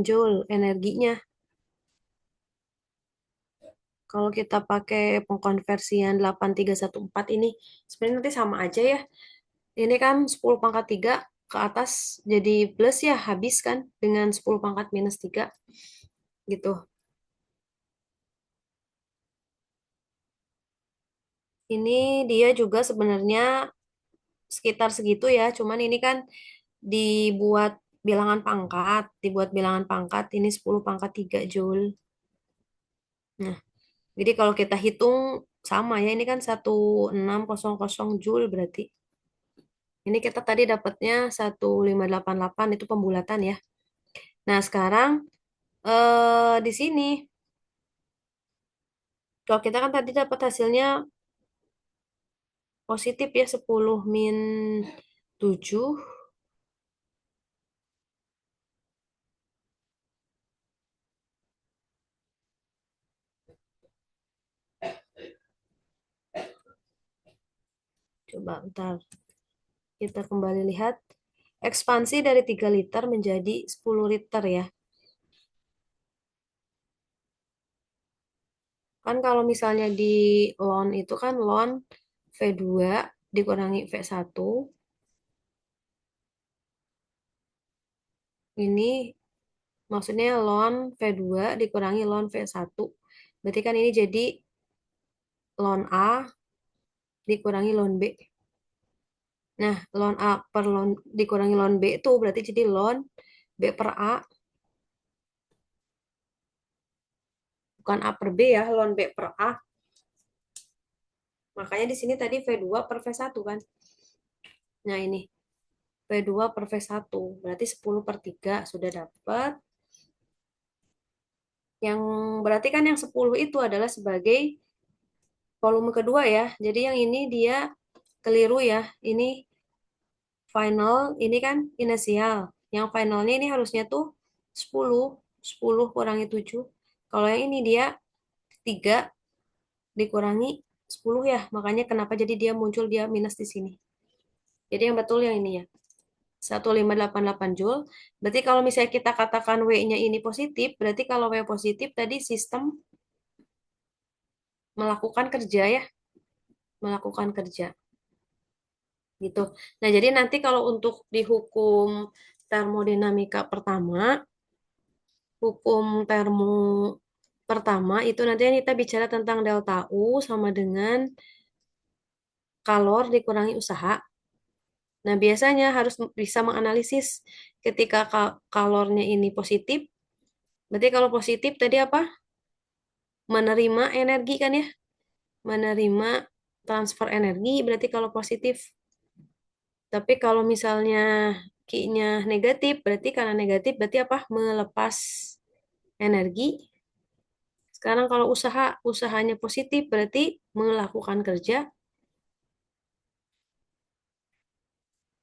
Joule energinya. Kalau kita pakai pengkonversian 8314 ini, sebenarnya nanti sama aja ya. Ini kan 10 pangkat 3 ke atas jadi plus ya, habis kan dengan 10 pangkat minus 3 gitu. Ini dia juga sebenarnya sekitar segitu ya, cuman ini kan dibuat bilangan pangkat ini 10 pangkat 3 Joule. Nah, jadi kalau kita hitung sama ya, ini kan 1600 Joule berarti. Ini kita tadi dapatnya 1588 itu pembulatan ya. Nah, sekarang di sini kalau kita kan tadi dapat hasilnya positif ya 10 min 7. Coba bentar. Kita kembali lihat. Ekspansi dari 3 liter menjadi 10 liter ya. Kan kalau misalnya di loan itu kan loan V2 dikurangi V1. Ini maksudnya loan V2 dikurangi loan V1. Berarti kan ini jadi loan A dikurangi loan B. Nah, loan A per loan dikurangi loan B itu berarti jadi loan B per A, bukan A per B ya, loan B per A. Makanya di sini tadi V2 per V1 kan. Nah, ini V2 per V1 berarti 10 per 3 sudah dapat. Yang berarti kan yang 10 itu adalah sebagai volume kedua ya. Jadi yang ini dia keliru ya. Ini final, ini kan inisial. Yang finalnya ini harusnya tuh 10. 10 kurangi 7. Kalau yang ini dia 3 dikurangi 10 ya. Makanya kenapa jadi dia muncul dia minus di sini. Jadi yang betul yang ini ya. 1588 Joule. Berarti kalau misalnya kita katakan W-nya ini positif, berarti kalau W positif tadi sistem melakukan kerja ya, melakukan kerja gitu. Nah, jadi nanti kalau untuk di hukum termodinamika pertama, hukum termo pertama itu nanti kita bicara tentang delta U sama dengan kalor dikurangi usaha. Nah, biasanya harus bisa menganalisis ketika kalornya ini positif. Berarti kalau positif tadi apa? Menerima energi kan ya? Menerima transfer energi berarti kalau positif. Tapi kalau misalnya Q-nya negatif, berarti karena negatif berarti apa? Melepas energi. Sekarang kalau usahanya positif berarti melakukan kerja.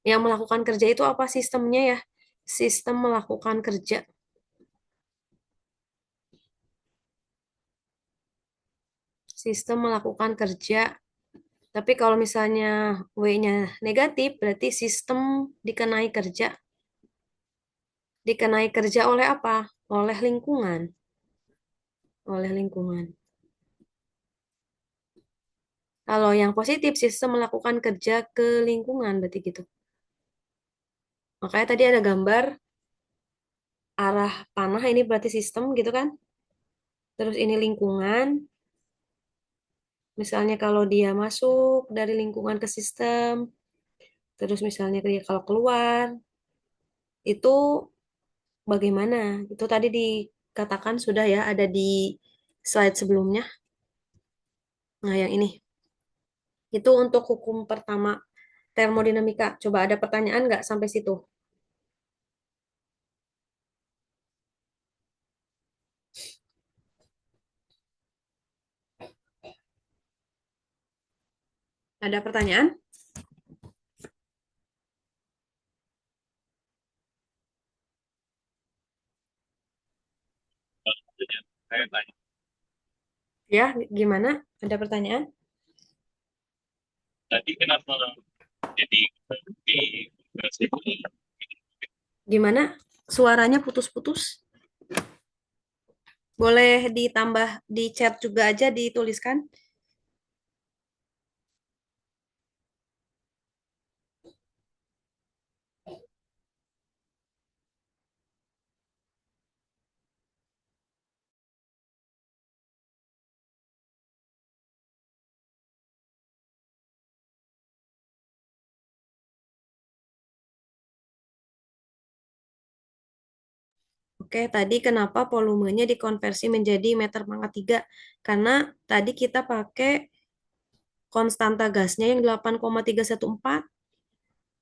Yang melakukan kerja itu apa sistemnya ya? Sistem melakukan kerja. Sistem melakukan kerja. Tapi kalau misalnya W-nya negatif, berarti sistem dikenai kerja. Dikenai kerja oleh apa? Oleh lingkungan. Oleh lingkungan. Kalau yang positif, sistem melakukan kerja ke lingkungan, berarti gitu. Makanya tadi ada gambar arah panah, ini berarti sistem gitu kan. Terus ini lingkungan. Misalnya kalau dia masuk dari lingkungan ke sistem, terus misalnya dia kalau keluar, itu bagaimana? Itu tadi dikatakan sudah ya, ada di slide sebelumnya. Nah, yang ini. Itu untuk hukum pertama termodinamika. Coba ada pertanyaan nggak sampai situ? Ada pertanyaan? Saya tanya, Ya, gimana? Ada pertanyaan? tadi kenapa jadi di Gimana? Suaranya putus-putus? Boleh ditambah di chat juga aja dituliskan. Oke, tadi kenapa volumenya dikonversi menjadi meter pangkat 3? Karena tadi kita pakai konstanta gasnya yang 8,314.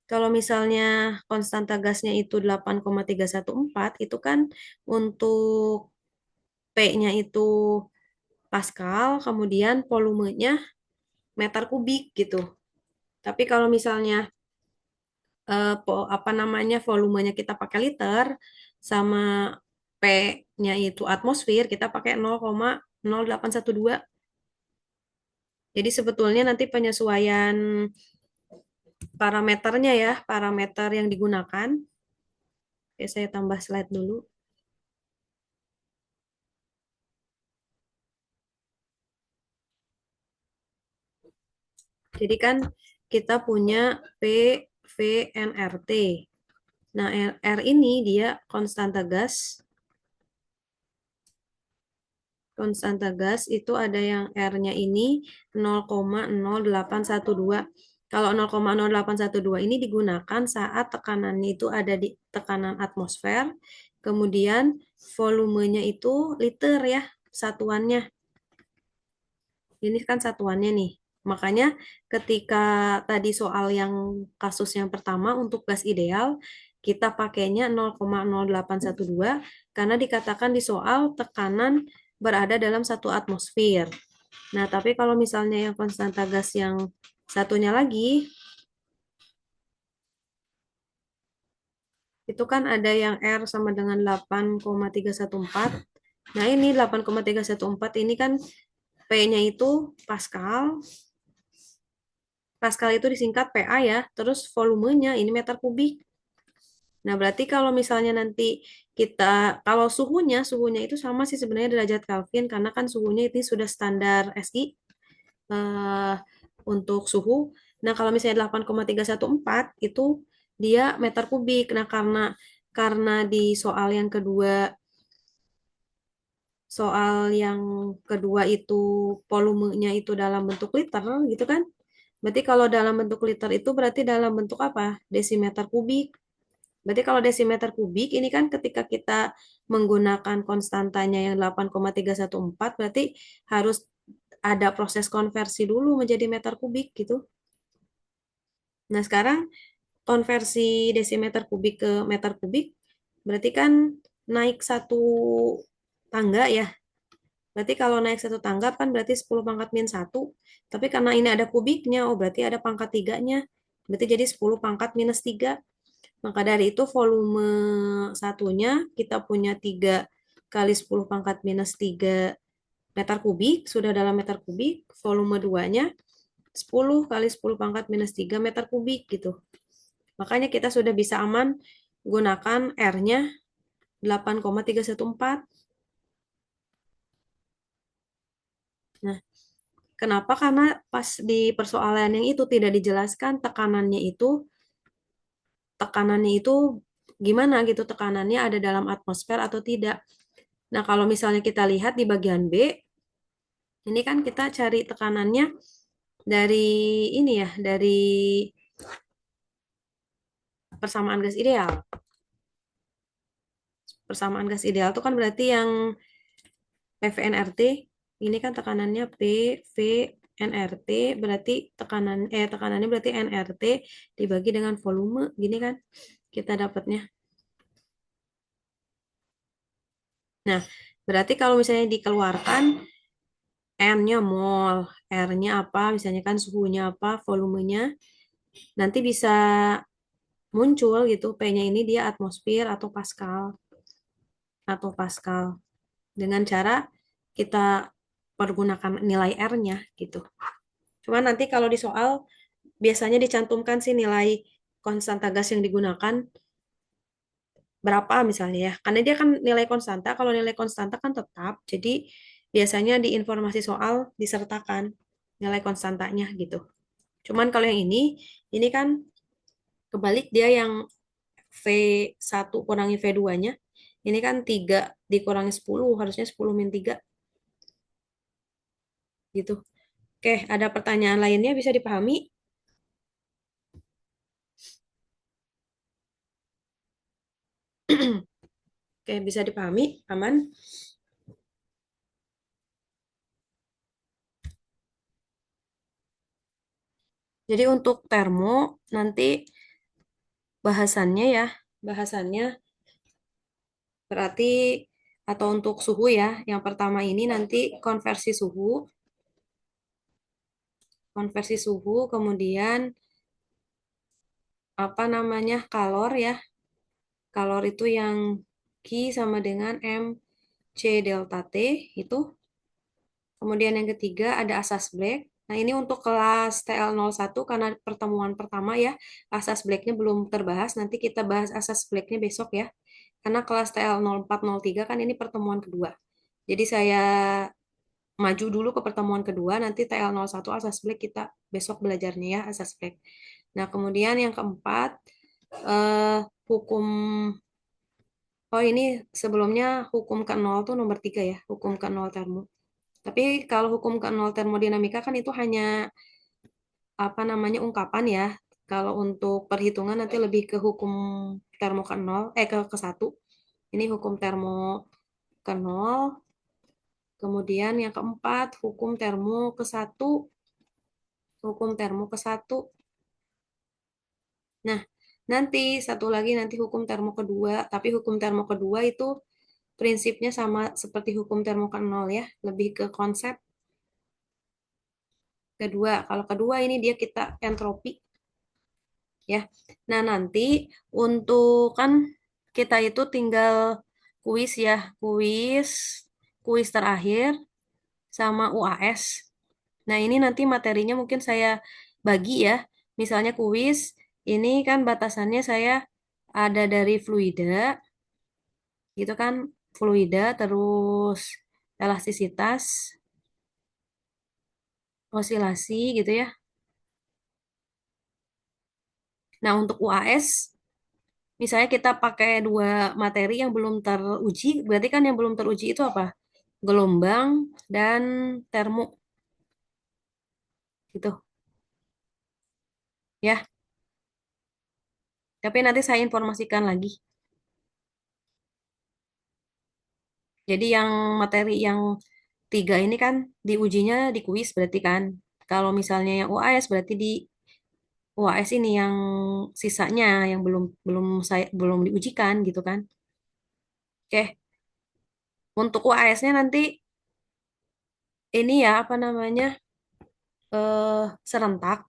Kalau misalnya konstanta gasnya itu 8,314, itu kan untuk P-nya itu Pascal, kemudian volumenya meter kubik gitu. Tapi kalau misalnya apa namanya volumenya kita pakai liter sama P-nya itu atmosfer, kita pakai 0,0812. Jadi sebetulnya nanti penyesuaian parameternya ya, parameter yang digunakan. Oke, saya tambah slide dulu. Jadi kan kita punya P, V, nRT. Nah, R ini dia konstanta gas. Konstanta gas itu ada yang R-nya ini 0,0812. Kalau 0,0812 ini digunakan saat tekanannya itu ada di tekanan atmosfer, kemudian volumenya itu liter ya, satuannya. Ini kan satuannya nih. Makanya ketika tadi soal yang kasus yang pertama untuk gas ideal, kita pakainya 0,0812 karena dikatakan di soal tekanan berada dalam satu atmosfer. Nah, tapi kalau misalnya yang konstanta gas yang satunya lagi, itu kan ada yang R sama dengan 8,314. Nah, ini 8,314 ini kan P-nya itu Pascal. Pascal itu disingkat PA ya, terus volumenya ini meter kubik. Nah, berarti kalau misalnya nanti kita, kalau suhunya itu sama sih sebenarnya derajat Kelvin, karena kan suhunya ini sudah standar SI eh, untuk suhu. Nah, kalau misalnya 8,314 itu dia meter kubik. Nah, karena di soal yang kedua itu volumenya itu dalam bentuk liter gitu kan. Berarti kalau dalam bentuk liter itu berarti dalam bentuk apa? Desimeter kubik. Berarti kalau desimeter kubik ini kan ketika kita menggunakan konstantanya yang 8,314 berarti harus ada proses konversi dulu menjadi meter kubik gitu. Nah, sekarang konversi desimeter kubik ke meter kubik berarti kan naik satu tangga ya. Berarti kalau naik satu tangga kan berarti 10 pangkat min 1. Tapi karena ini ada kubiknya, oh berarti ada pangkat 3-nya. Berarti jadi 10 pangkat minus 3. Maka dari itu volume satunya kita punya 3 kali 10 pangkat minus 3 meter kubik, sudah dalam meter kubik. Volume 2-nya 10 kali 10 pangkat minus 3 meter kubik gitu. Makanya kita sudah bisa aman gunakan R-nya 8,314. Nah, kenapa? Karena pas di persoalan yang itu tidak dijelaskan tekanannya itu gimana gitu, tekanannya ada dalam atmosfer atau tidak. Nah, kalau misalnya kita lihat di bagian B, ini kan kita cari tekanannya dari ini ya, dari persamaan gas ideal. Persamaan gas ideal itu kan berarti yang PVNRT, ini kan tekanannya PVNRT, berarti tekanannya berarti nRT dibagi dengan volume, gini kan kita dapatnya. Nah, berarti kalau misalnya dikeluarkan N-nya mol, R-nya apa, misalnya kan suhunya apa, volumenya, nanti bisa muncul gitu, P-nya ini dia atmosfer atau Pascal. Dengan cara kita pergunakan nilai R-nya gitu. Cuma nanti kalau di soal biasanya dicantumkan sih nilai konstanta gas yang digunakan berapa misalnya ya. Karena dia kan nilai konstanta, kalau nilai konstanta kan tetap. Jadi biasanya di informasi soal disertakan nilai konstantanya gitu. Cuman kalau yang ini kan kebalik dia yang V1 kurangi V2-nya. Ini kan 3 dikurangi 10, harusnya 10 min 3 gitu. Oke, ada pertanyaan lainnya bisa dipahami? Oke, bisa dipahami? Aman? Jadi untuk termo nanti bahasannya ya, bahasannya berarti atau untuk suhu ya. Yang pertama ini nanti konversi suhu, kemudian apa namanya kalor ya. Kalor itu yang Q sama dengan MC delta T itu. Kemudian yang ketiga ada asas Black. Nah, ini untuk kelas TL01 karena pertemuan pertama ya, asas Black-nya belum terbahas. Nanti kita bahas asas Black-nya besok ya. Karena kelas TL0403 kan ini pertemuan kedua. Jadi saya maju dulu ke pertemuan kedua, nanti TL01 asas Black kita besok belajarnya ya, asas Black. Nah, kemudian yang keempat, hukum, oh ini sebelumnya hukum ke nol tuh nomor 3 ya, hukum ke nol termo. Tapi kalau hukum ke nol termodinamika kan itu hanya apa namanya ungkapan ya. Kalau untuk perhitungan nanti lebih ke hukum termo ke nol, ke satu. Ini hukum termo ke nol. Kemudian yang keempat, hukum termo ke satu. Hukum termo ke satu. Nah, nanti satu lagi nanti hukum termo kedua. Tapi hukum termo kedua itu prinsipnya sama seperti hukum termo ke nol ya. Lebih ke konsep kedua. Kalau kedua ini dia kita entropi ya. Nah, nanti untuk kan kita itu tinggal kuis ya, kuis, kuis terakhir sama UAS. Nah, ini nanti materinya mungkin saya bagi ya. Misalnya kuis, ini kan batasannya saya ada dari fluida, gitu kan, fluida, terus elastisitas, osilasi gitu ya. Nah, untuk UAS, misalnya kita pakai dua materi yang belum teruji, berarti kan yang belum teruji itu apa? Gelombang dan termo gitu ya. Tapi nanti saya informasikan lagi. Jadi yang materi yang 3 ini kan diujinya di kuis berarti kan. Kalau misalnya yang UAS berarti di UAS ini yang sisanya yang belum belum saya belum diujikan gitu kan. Oke, untuk UAS-nya nanti ini ya apa namanya eh serentak.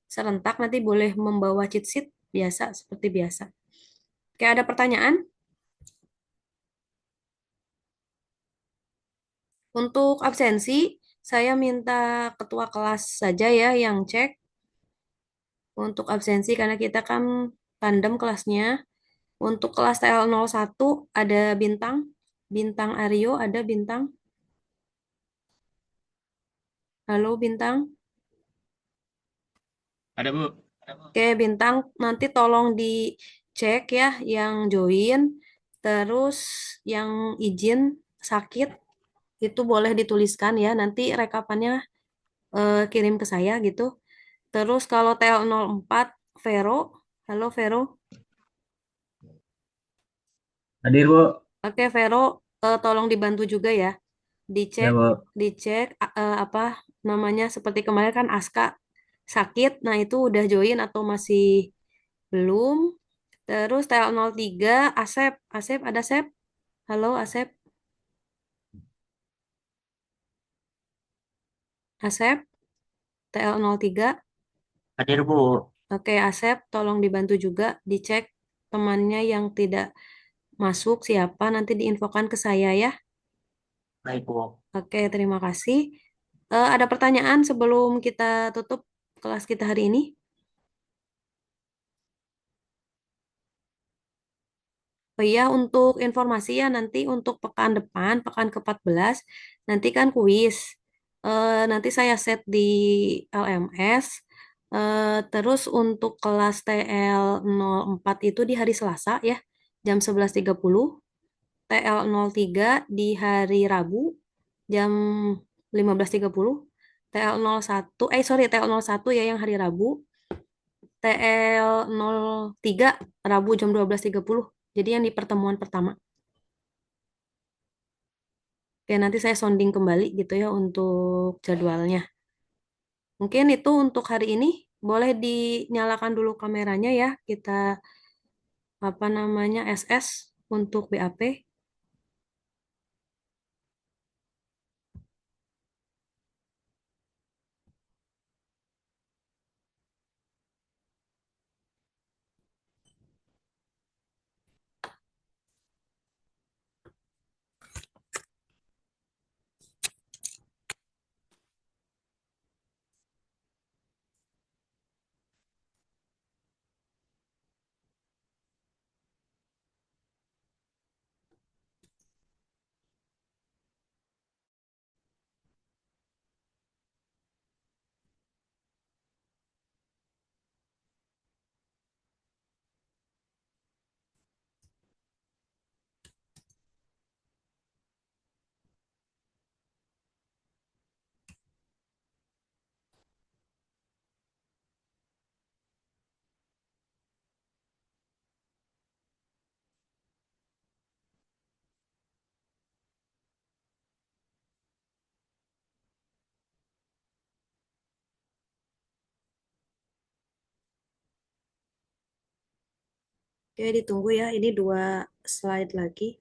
Serentak nanti boleh membawa cheat sheet biasa seperti biasa. Oke, ada pertanyaan? Untuk absensi, saya minta ketua kelas saja ya yang cek untuk absensi karena kita kan tandem kelasnya. Untuk kelas TL01 ada bintang, bintang Aryo ada bintang. Halo bintang. Ada Bu. Oke, bintang nanti tolong dicek ya yang join, terus yang izin sakit itu boleh dituliskan ya. Nanti rekapannya kirim ke saya gitu. Terus kalau TL04 Vero, halo Vero. Hadir, Bu. Oke Vero, tolong dibantu juga ya. Ya, Dicek, Bu. dicek apa namanya seperti kemarin kan Aska sakit. Nah, itu udah join atau masih belum? Terus TL03 Asep, Asep ada Asep? Halo Asep, Asep TL03. Hadir, Bu. Oke Asep, tolong dibantu juga dicek temannya yang tidak masuk siapa nanti diinfokan ke saya ya. Baik, Bu. Oke, terima kasih. Ada pertanyaan sebelum kita tutup kelas kita hari ini? Oh iya, untuk informasi ya nanti untuk pekan depan, pekan ke-14, nanti kan kuis. Nanti saya set di LMS. Terus untuk kelas TL04 itu di hari Selasa ya, jam 11.30. TL03 di hari Rabu, jam 15.30. TL01, sorry, TL01 ya yang hari Rabu. TL03 Rabu jam 12.30. Jadi yang di pertemuan pertama. Oke, nanti saya sounding kembali gitu ya untuk jadwalnya. Mungkin itu untuk hari ini. Boleh dinyalakan dulu kameranya ya. Kita apa namanya SS untuk BAP. Oke, ditunggu ya. Ini 2 slide lagi.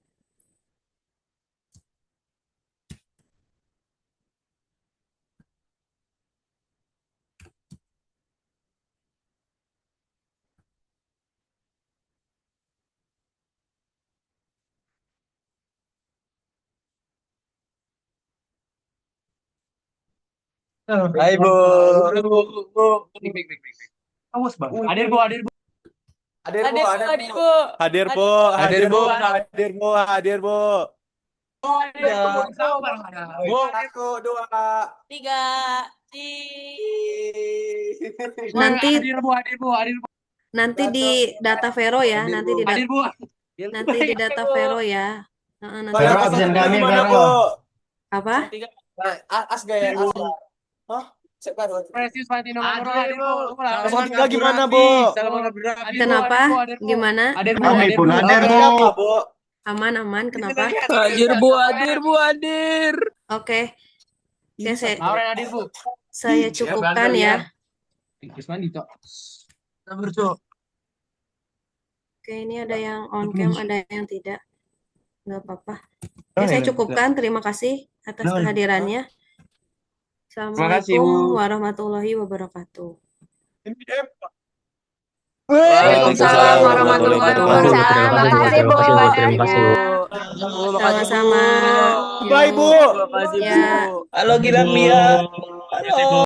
Hai, Bu. Awas bang. Hadir bu, hadir bu. Hadir, Bu. Hadir, Bu. Hadir, Bu. Hadir, Bu. Hadir, Bu. Hadir, Bu. Hadir bu. Sabar. Bu, satu, dua. 3. Nanti Hadir bu, hadir bu, hadir bu. nanti di data Vero ya, Hadir, nanti Bu. di Hadir bu. nanti di data Vero ya. Nanti Vero, di- absen kami, Vero. Bu. apa? As gaya. Hah? Presius Fantino Mamoro hadir bu. Absen tiga gimana, Bu? Kenapa? Gimana? Hadir bu, Gimana? hadir bu. Hadir, Bu. Bu. Aman, kenapa? Hadir Bu, hadir Bu, hadir. Oke, Lauren hadir bu. saya cukupkan ya. Usman Dito. Sabar cok. Oke, ini ada yang on cam, ada yang tidak. Nggak apa-apa. Oke, saya cukupkan. Terima kasih atas kehadirannya. Assalamualaikum warahmatullahi wabarakatuh. Waalaikumsalam warahmatullahi wabarakatuh. Terima kasih, Bu. Terima kasih, Bu. Sama-sama. Bye, Bu. Terima kasih, Bu. Ya. Halo Gilang Mia. Halo.